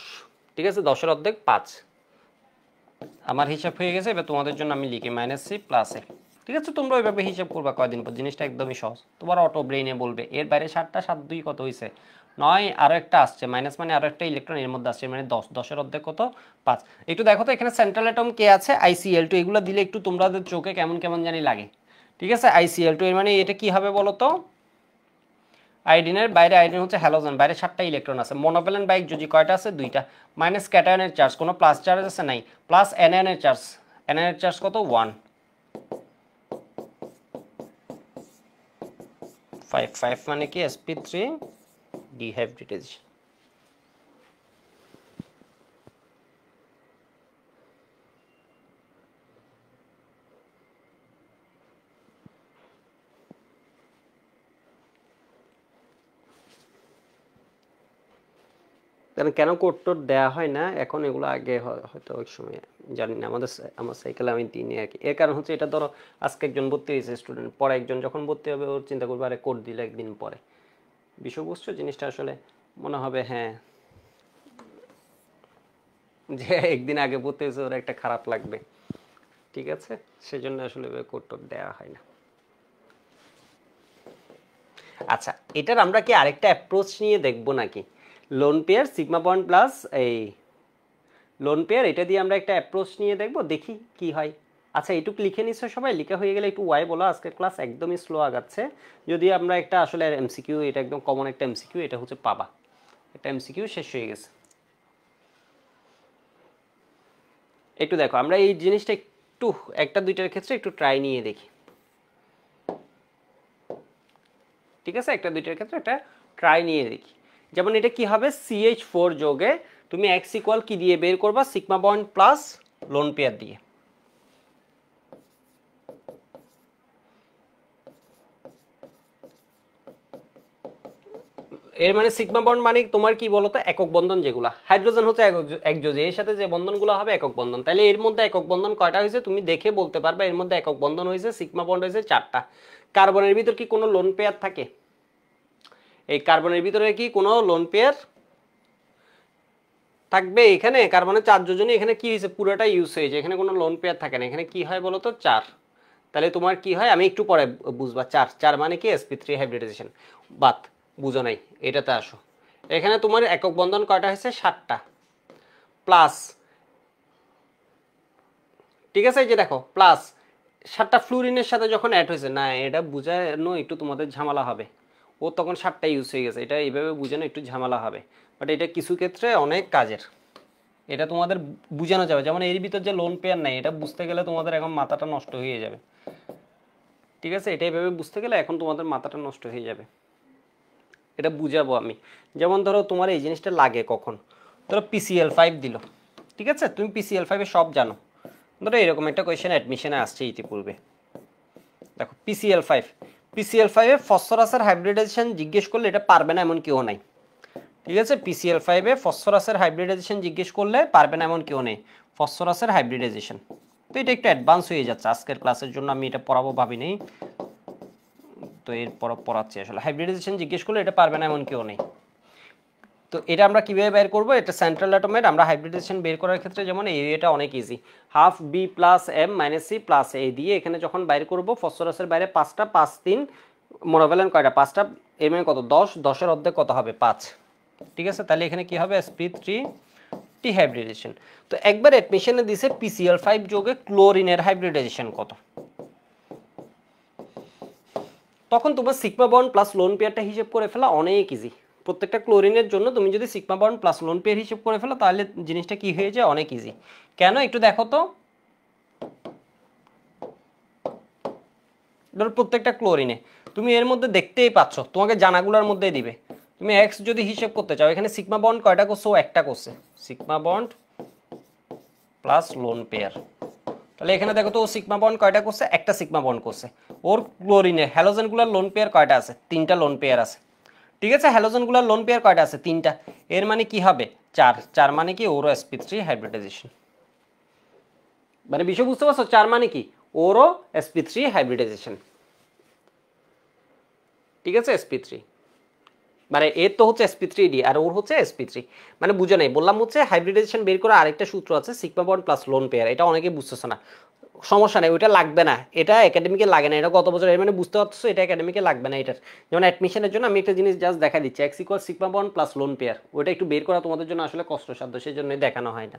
ঠিক আছে, 10 এর অর্ধেক 5, আমার হিসাব হয়ে গেছে। এবার তোমাদের জন্য আমি লিখি -c প্লাস এ, ঠিক আছে, তোমরা ওইভাবে হিসাব করবা কয়দিন পর, জিনিসটা একদমই সহজ, তোমার অটো ব্রেইনে বলবে। এর বাইরে 7টা, 7 2 কত হয়েছে 9, আরো একটা আসছে মাইনাস মানে আরো একটা ইলেকট্রন এর মধ্যে আসছে মানে 10, 10 এর অর্ধেক কত 5। একটু দেখো তো এখানে সেন্ট্রাল অ্যাটম কে আছে ICl2, এগুলো দিলে একটু তোমাদের চোখে কেমন কেমন জানি লাগে, ঠিক আছে। ICl2 এর মানে এটা কি হবে বলো তো, আয়োডিনের বাইরে, আয়োডিন হচ্ছে হ্যালোজেন, বাইরে 7টা ইলেকট্রন আছে, মনোভ্যালেন্ট বাইক যদি কয়টা আছে 2টা, মাইনাস ক্যাটায়নের চার্জ, কোনো প্লাস চার্জ আছে নাই, প্লাস অ্যানায়নের চার্জ, অ্যানায়নের চার্জ কত 1 5 5 মানে কি sp3 ডিহাইব্রিডাইজেশন। কেন কোড টোড দেওয়া হয় না এখন, এগুলো আগে হয়তো ওই সময় জানি না, আমার সাইকেলে আমি দিই নি আর কি। এর কারণ হচ্ছে এটা ধরো আজকে একজন ভর্তি হয়েছে স্টুডেন্ট, পরে একজন যখন ভর্তি হবে ওর চিন্তা করবে আরে কোড দিলে একদিন পরে, বিষয়বস্তু জিনিসটা আসলে মনে হবে হ্যাঁ যে একদিন আগে ভর্তি হয়েছে ওর একটা খারাপ লাগবে, ঠিক আছে, সেজন্য আসলে কোড টোড দেওয়া হয় না। আচ্ছা এটার আমরা কি আরেকটা অ্যাপ্রোচ নিয়ে দেখবো নাকি, lone pair sigma bond plus এই লোন পেয়ার, এটা দিয়ে আমরা একটা অ্যাপ্রোচ নিয়ে দেখবো, দেখি কি হয়। আচ্ছা এইটুকু লিখে নিচ্ছে সবাই, লিখা হয়ে গেলে একটু ওয়াই বলো, আজকের ক্লাস একদমই স্লো আগাচ্ছে। যদি আমরা একটা আসলে এমসিকিউ, এটা একদম কমন একটা এমসিকিউ, এটা হচ্ছে পাবা, একটা এমসিকিউ শেষ হয়ে গেছে। একটু দেখো আমরা এই জিনিসটা একটু একটা দুইটার ক্ষেত্রে একটু ট্রাই নিয়ে দেখি, ঠিক আছে, একটা দুইটার ক্ষেত্রে একটা ট্রাই নিয়ে দেখি। যেমন এটা কি হবে CH4 যোগে তুমি x ইকুয়াল কি দিয়ে বের করবা, sigma bond plus lone pair দিয়ে। এর মানে সিগমা বন্ড মানে তোমার কি বলতো একক বন্ধন, যেগুলো হাইড্রোজেন হচ্ছে একযোজী, এর সাথে যে বন্ধনগুলো হবে একক বন্ধন। তাহলে এর মধ্যে একক বন্ধন কয়টা হয়েছে তুমি দেখে বলতে পারবে, এর মধ্যে একক বন্ধন হয়েছে সিগমা বন্ড হয়েছে 4টা। কার্বনের ভিতর কি কোনো লোন পেয়ার থাকে, এই কার্বনের ভিতরে কি কোনো লোন পেয়ার থাকবে? এখানে কার্বনের 4 যোজনী, এখানে কি হয়েছে পুরোটা ইউজ হয়েছে, এখানে কোনো লোন পেয়ার থাকে না, এখানে কি হয় বলো তো 4। তাহলে তোমার কি হয় আমি একটু পরে বুঝবা। 4 মানে কি sp3 হাইব্রিডাইজেশন। বাত বুঝো নাই, এটাতে আসো। এখানে তোমার একক বন্ধন কয়টা হয়েছে? 7টা প্লাস, ঠিক আছে, এই যে দেখো প্লাস 7টা ফ্লুরিনের সাথে যখন অ্যাড হয়েছে, না এটা বুঝানো একটু তোমাদের ঝামেলা হবে। ও তখন 7টা ইউজ হয়ে গেছে, এটা এইভাবে বুঝানো একটু ঝামেলা হবে, বাট এটা কিছু ক্ষেত্রে অনেক কাজের। এটা তোমাদের বুঝানো যাবে, যেমন এর ভিতর যে লোন পেয়ার নাই, এটা বুঝতে গেলে তোমাদের এখন মাথাটা নষ্ট হয়ে যাবে। ঠিক আছে, এটা এইভাবে বুঝতে গেলে এখন তোমাদের মাথাটা নষ্ট হয়ে যাবে। এটা বুঝাবো আমি। যেমন ধরো তোমার এই জিনিসটা লাগে কখন, ধরো PCl5 দিল, ঠিক আছে, তুমি PCl5 এ সব জানো। ধরো এরকম একটা কোয়েশ্চেন অ্যাডমিশনে আসছে ইতিপূর্বে, দেখো PCl5 এ ফসফরাসের হাইব্রিডাইজেশন জিজ্ঞেস করলে এটা পারবে না এমন কেউ নাই। ঠিক আছে, PCl5 এ ফসফরাসের হাইব্রিডাইজেশন জিজ্ঞেস করলে পারবে না এমন কেউ নেই, ফসফরাসের হাইব্রিডাইজেশন। তো এটা একটু অ্যাডভান্স হয়ে যাচ্ছে, আজকের ক্লাসের জন্য আমি এটা পড়াবো ভাবি নেই, তো এরপর পড়াচ্ছি। আসলে হাইব্রিডাইজেশন জিজ্ঞেস করলে এটা পারবে না এমন কেউ নেই। তো এটা আমরা কিভাবে বের করব? এটা সেন্ট্রাল অ্যাটমের আমরা হাইব্রিডাইজেশন বের করার ক্ষেত্রে যেমন এই এরিয়াটা অনেক easy, half B plus M minus C plus A দিয়ে এখানে যখন বাইর করব, ফসফরাসের বাইরে 5টা, 5 3 মনোভ্যালেন্ট কয়টা? 5টা, এম এ কত? 10, 10-এর অর্ধেক কত হবে? 5। ঠিক আছে, তাহলে এখানে কি হবে? sp3 টি হাইব্রিডাইজেশন। তো একবার অ্যাডমিশনে দিছে PCl5 যোগে ক্লোরিনের হাইব্রিডাইজেশন কত, তখন তোমার সিগমা বন্ড প্লাস লোন পেয়ারটা হিসেব করে ফেলা অনেক ইজি। প্রত্যেকটা ক্লোরিনের জন্য তুমি যদি sigma bond plus lone pair হিসেব করে ফেলো তাহলে জিনিসটা কি হয়ে যায়? অনেক ইজি। কেন একটু দেখো তো, ধরো প্রত্যেকটা ক্লোরিনে তুমি এর মধ্যে দেখতেই পাচ্ছ, তোমাকে জানাগুলোর মধ্যেই দিবে। তুমি এক্স যদি হিসেব করতে চাও, এখানে সিগমা বন্ড কয়টা করছে? ও একটা করছে, sigma bond plus lone pair. তাহলে এখানে দেখো তো ও সিগমা বন্ড কয়টা করছে? একটা সিগমা বন্ড করছে। ওর ক্লোরিনে হ্যালোজেনগুলোর লোন পেয়ার কয়টা আছে? 3টা লোন পেয়ার আছে। ঠিক আছে, হ্যালোজেনগুলোর লোন পেয়ার কয়টা আছে? 3টা। এর মানে কি হবে? 4। 4 মানে কি? ওরও sp3 হাইব্রিডাইজেশন। মানে বিষয় বুঝতে পারছো? 4 মানে কি? ওরও sp3 হাইব্রিডাইজেশন। ঠিক আছে, sp3 মানে এর তো হচ্ছে sp3d আর ওর হচ্ছে sp3। মানে বুঝে নাই, বললাম হচ্ছে হাইব্রিডাইজেশন বের করা আরেকটা সূত্র আছে, sigma bond plus lone pair. এটা অনেকে বুঝতেছে না, সমস্যা নেই, ওইটা লাগবে না, এটা একাডেমিকে লাগে না, এটা গত বছর, এর মানে বুঝতে পারছো এটা একাডেমিকে লাগবে না। এটার যেমন অ্যাডমিশনের জন্য আমি একটা জিনিস জাস্ট দেখা দিচ্ছি, x equal sigma bond plus lone pair, ওইটা একটু বের করা তোমাদের জন্য আসলে কষ্টসাধ্য, সেই জন্যই দেখানো হয় না।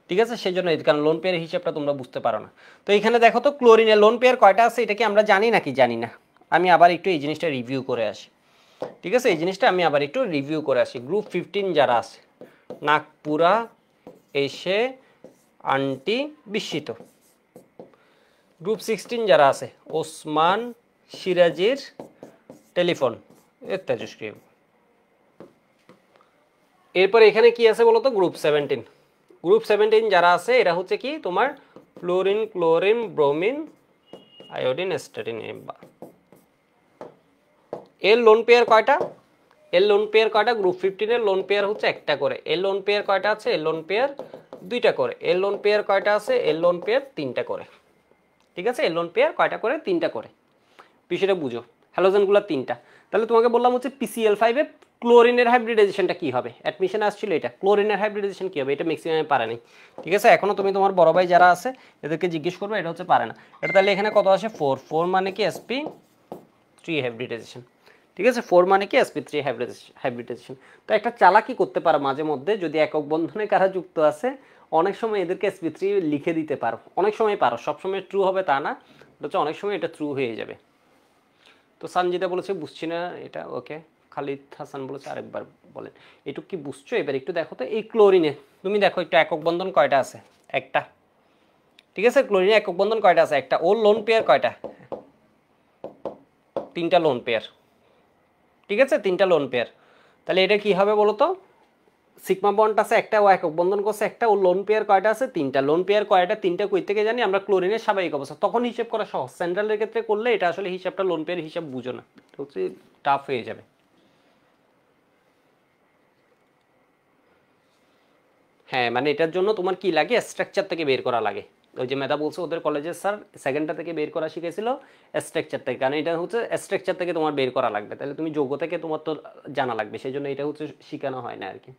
ঠিক আছে, সেই জন্য, কারণ লোন পেয়ারের হিসাবটা তোমরা বুঝতে পারো না। তো এখানে দেখো তো ক্লোরিনের লোন পেয়ার কয়টা আছে, এটা কি আমরা জানি নাকি? জানি না। আমি আবার একটু এই জিনিসটা রিভিউ করে আসি। ঠিক আছে, এই জিনিসটা আমি আবার একটু রিভিউ করে আসি। গ্রুপ 15 যারা আছে, নাগপুরা, এসে, আন্টি, বিস্মিত। গ্রুপ 16 যারা আছে, ওসমান, সিরাজির, টেলিফোন, তেজস্ক্রিয়। এরপর এখানে কি আছে বলতো? গ্রুপ 17। গ্রুপ 17 যারা আছে এরা হচ্ছে কি তোমার fluorine, chlorine, bromine, iodine, statin. এর লোন পেয়ার কয়টা? এর লোন পেয়ার কয়টা? গ্রুপ 15 এর লোন পেয়ার হচ্ছে একটা করে। এর লোন পেয়ার কয়টা আছে? এর লোন পেয়ার 2টা করে। এর লোন পেয়ার কয়টা আছে? এর লোন পেয়ার 3টা করে। ঠিক আছে, এর লোন পেয়ার কয়টা করে? 3টা করে। বিষয়টা বুঝো, হ্যালোজেনগুলো 3টা। তাহলে তোমাকে বললাম হচ্ছে PCl5 এ ক্লোরিনের হাইব্রিডাইজেশনটা কি হবে? অ্যাডমিশনে আসছিল এটা, ক্লোরিনের হাইব্রিডাইজেশন কি হবে? এটা ম্যাক্সিমামে পারে নাই। ঠিক আছে, এখনো তুমি তোমার বড় ভাই যারা আছে এদেরকে জিজ্ঞেস করবে, এটা হচ্ছে পারে না। এটা তাহলে এখানে কত আসে? 4। 4 মানে কি? sp3 hybridization. ঠিক আছে, 4 মানে কি? sp3 hybridization. তো একটা চালাকি করতে পারো মাঝে মধ্যে, যদি একক বন্ধনে কারা যুক্ত আছে, অনেক সময় এদেরকে sp3 লিখে দিতে পারো, অনেক সময় পারো, সবসময় ট্রু হবে তা না, হচ্ছে অনেক সময় এটা ট্রু হয়ে যাবে। তো সানজিদা বলেছে বুঝছি না এটা, ওকে। খালিদ হাসান বলেছে আরেকবার বলেন। এটুক কি বুঝছো? এবার একটু দেখো তো এই ক্লোরিনে, তুমি দেখো একটু একক বন্ধন কয়টা আছে? একটা। ঠিক আছে, ক্লোরিনে একক বন্ধন কয়টা আছে? একটা। ওর লোন পেয়ার কয়টা? 3টা লোন পেয়ার। ঠিক আছে, 3টা লোন পেয়ার। তাহলে এটা কি হবে বলো তো? সিগমা বন্ড আছে একটা, ও একক বন্ধন করছে একটা, ও লোন পেয়ার কয়টা আছে? 3টা। লোন পেয়ার কয়টা? 3টা। কই থেকে জানি আমরা? ক্লোরিনের স্বাভাবিক অবস্থা, তখন হিসাব করা সহজ। সেন্ট্রালের ক্ষেত্রে করলে এটা আসলে হিসাবটা লোন পেয়ার হিসাব বুঝো না, হচ্ছে টাফ হয়ে যাবে। হ্যাঁ, মানে এটার জন্য তোমার কি লাগে? স্ট্রাকচার থেকে বের করা লাগে। ওই যে মেধা বলছে ওদের কলেজের স্যার সেকেন্ডটা থেকে বের করা শিখেছিল স্ট্রাকচার থেকে, কারণ এটা হচ্ছে স্ট্রাকচার থেকে তোমার বের করা লাগবে, তাহলে তুমি যৌগ থেকে তোমার তো জানা লাগবে, সেই জন্য এটা হচ্ছে শেখানো হয় না আর কি।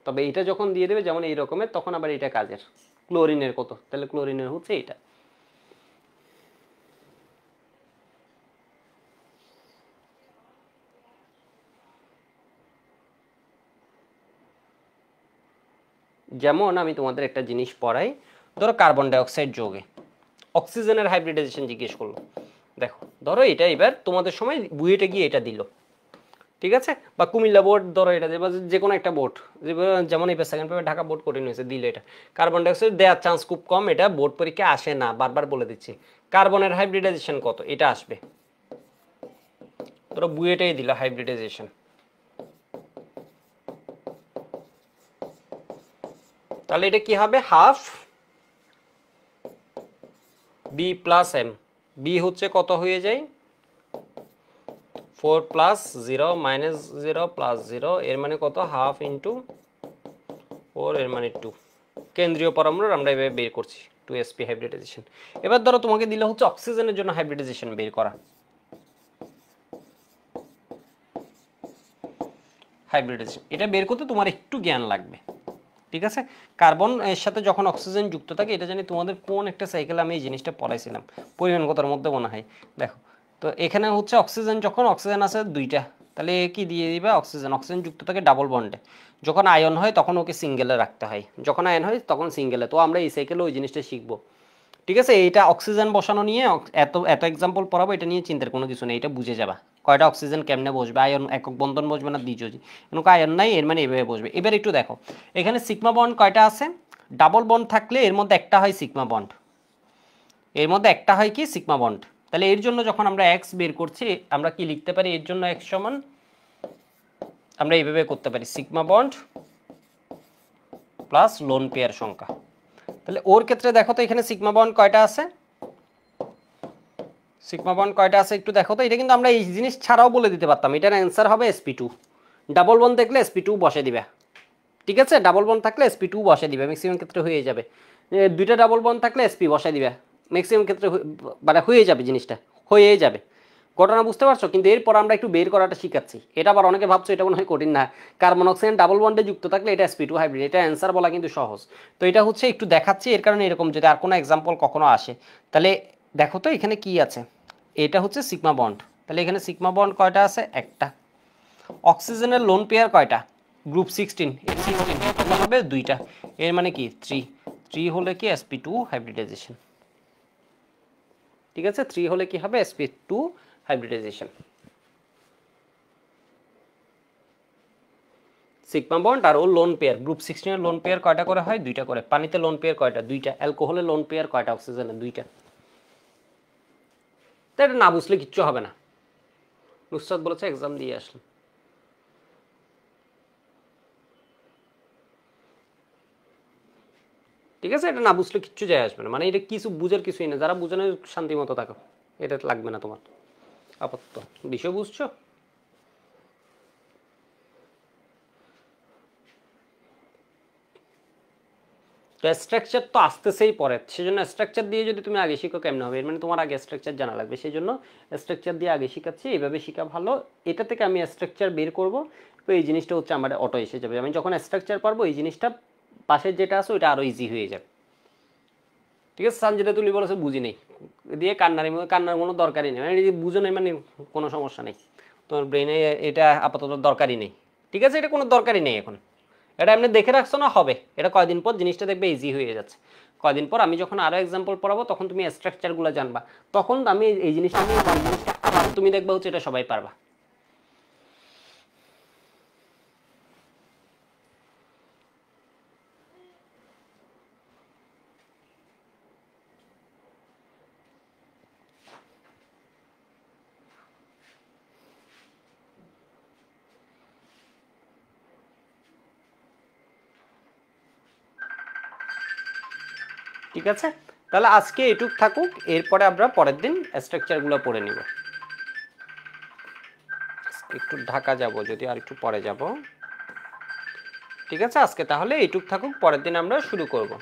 তবে এটা যখন দিয়ে দেবে যেমন এই রকমের, তখন আবার এটা কাজের। ক্লোরিনের কত, তাহলে ক্লোরিনের হচ্ছে এটা। যেমন আমি তোমাদের একটা জিনিস পড়াই, ধরো কার্বন ডাইঅক্সাইড যৌগে অক্সিজেনের হাইব্রিডাইজেশন জিজ্ঞেস করলো। দেখো ধরো এটা এবার তোমাদের সময় বুয়েটে গিয়ে এটা দিল, ঠিক আছে, বা কুমিল্লা বোর্ড ধরো এটা বা যে কোনো একটা বোর্ড, যেমন এবার সেকেন্ড পেপার ঢাকা বোর্ড কঠিন হয়েছে দিল এটা, কার্বন ডাইঅক্সাইড দেওয়ার চান্স খুব কম, এটা বোর্ড পরীক্ষা আসে না, বারবার বলে দিচ্ছি। কার্বনের হাইব্রিডাইজেশন কত, এটা আসবে, ধরো বুয়েটেই দিল হাইব্রিডাইজেশন, তাহলে এটা কি হবে, half B plus m, b হচ্ছে কত হয়ে যায় 4 প্লাস 0 মাইনাস 0 প্লাস 0, এর মানে কত হাফ ইন্টু 4, এর মানে 2। কেন্দ্রীয় পরমাণুর আমরা এভাবে বের করছি 2sp হাইব্রিডাইজেশন। এবার ধরো তোমাকে দিলে হচ্ছে অক্সিজেনের জন্য হাইব্রিডাইজেশন বের করা, হাইব্রিডাইজেশন এটা বের করতে তোমার একটু জ্ঞান লাগবে, ঠিক আছে। কার্বন এর সাথে যখন অক্সিজেন যুক্ত থাকে, এটা জানি তোমাদের কোন একটা সাইকেলে আমি এই জিনিসটা পড়াইছিলাম পরিমাণগতার মধ্যে মনে হয়। দেখো তো এখানে হচ্ছে অক্সিজেন, যখন অক্সিজেন আছে দুইটা, তাহলে কি দিয়ে দিবে অক্সিজেন, অক্সিজেন যুক্ত থাকে ডাবল বন্ডে, যখন আয়ন হয় তখন ওকে সিঙ্গেলে রাখতে হয়, যখন আয়ন হয় তখন সিঙ্গেলে। তো আমরা এই সাইকেলে ওই জিনিসটা শিখবো, ঠিক আছে। এইটা অক্সিজেন বসানো নিয়ে এত এত এক্সাম্পল পড়াবো, এটা নিয়ে চিন্তার কোনো কিছু নেই, এটা বুঝে যাবা কয়টা অক্সিজেন কেমনে বসবে, আয়ন একক বন্ধন বসবে না দ্বিযোজী, এরকম আয়ন নাই, এর মানে এভাবে বসবে। এবার একটু দেখো এখানে সিগমা বন্ড কয়টা আছে, ডাবল বন্ড থাকলে এর মধ্যে একটা হয় সিগমা বন্ড, এর মধ্যে একটা হয় কি সিগমা বন্ড। তাহলে এর জন্য যখন আমরা এক্স বের করছি, আমরা কি লিখতে পারি, এর জন্য এক্স সমান আমরা এইভাবে করতে পারি sigma bond plus lone pair সংখ্যা। তাহলে ওর ক্ষেত্রে দেখো তো এখানে সিগমা বন্ড কয়টা আছে, সিগমা বন্ড কয়টা আছে একটু দেখো তো। এটা কিন্তু আমরা এই জিনিস ছাড়াও বলে দিতে পারতাম, এটার অ্যান্সার হবে sp2, ডাবল বন্ড দেখলে sp2 বসে দিবে, ঠিক আছে। ডাবল বন্ড থাকলে sp2 বসে দিবে, ম্যাক্সিমাম ক্ষেত্রে হয়ে যাবে। দুইটা ডাবল বন্ড থাকলে sp বসে দিবে, ম্যাক্সিমাম ক্ষেত্রে মানে হয়ে যাবে, জিনিসটা হয়ে যাবে। ঘটনা বুঝতে পারছো? কিন্তু এরপর আমরা একটু বের করাটা শিখাচ্ছি। এটা আবার অনেকে ভাবছো এটা মনে হয় কঠিন, না। কার্বন অক্সিজেন ডাবল বন্ডে যুক্ত থাকলে এটা sp2 হাইব্রিড, এটা অ্যান্সার বলা কিন্তু সহজ। তো এটা হচ্ছে একটু দেখাচ্ছি, এর কারণে এরকম যদি আর কোনো এক্সাম্পল কখনো আসে, তাহলে দেখো তো এখানে কি আছে, এটা হচ্ছে সিগমা বন্ড, তাহলে এখানে সিগমা বন্ড কয়টা আছে, একটা। অক্সিজেনের লোন পেয়ার কয়টা, গ্রুপ 16, 16 হবে দুইটা, এর মানে কি 3 হলে কি sp2 হাইব্রিডাইজেশন, ঠিক আছে। 3 হলে কি হবে sp2 হাইব্রিডাইজেশন। সিগমা বন্ড আর ও লোন পেয়ার, গ্রুপ 16 এর লোন পেয়ার কয়টা করে হয়, দুইটা করে। পানিতে লোন পেয়ার কয়টা, দুইটা। অ্যালকোহলের লোন পেয়ার কয়টা, অক্সিজেনের দুইটা। তো এটা না বুঝলে কিচ্ছু হবে না, নুসরাত বলেছে এক্সাম দিয়ে আসলাম। ঠিক আছে, এটা না বুঝলে কিচ্ছু যায় আসবে না, মানে এটা কিছু বুঝার কিছুই না। যারা বুঝে না শান্তি মতো থাকো, এটা লাগবে না তোমার আপাতত। বিষয় বুঝছো? তো স্ট্রাকচার তো আসতেছেই পরে, সেজন্য স্ট্রাকচার দিয়ে যদি তুমি আগে শিখো কেমন হবে, এর মানে তোমার আগে স্ট্রাকচার জানা লাগবে, সেই জন্য স্ট্রাকচার দিয়ে আগে শিখাচ্ছি। এইভাবে শিখা ভালো, এটা থেকে আমি স্ট্রাকচার বের করব, তো এই জিনিসটা হচ্ছে আমার অটো এসে যাবে। আমি যখন স্ট্রাকচার পারবো, এই জিনিসটা পাশের যেটা আছে ওইটা আরও ইজি হয়ে যাবে, ঠিক আছে। সানজিদা তুলি বলেছে বুঝি নেই, দিয়ে কান্নার কোনো দরকারই নেই, মানে বুঝো নেই মানে কোনো সমস্যা নেই, তোমার ব্রেনে এটা আপাতত দরকারই নেই, ঠিক আছে। এটা কোনো দরকারই নেই এখন, এটা এমনি দেখে রাখছো না, হবে। এটা কয়দিন পর জিনিসটা দেখবে ইজি হয়ে যাচ্ছে। কয়দিন পর আমি যখন আরও এক্সাম্পল পড়াবো, তখন তুমি স্ট্রাকচারগুলো জানবা, তখন আমি এই জিনিসটা নিয়ে তুমি দেখবা হচ্ছে এটা সবাই পারবা। ঠিক আছে, তাহলে আজকে এটুক থাকুক, এরপরে আমরা পরের দিন স্ট্রাকচারগুলো পড়ে নিব। একটু ঢাকা যাব, যদি আর একটু পরে যাব, ঠিক আছে। আজকে তাহলে এইটুক থাকুক, পরের দিন আমরা শুরু করব।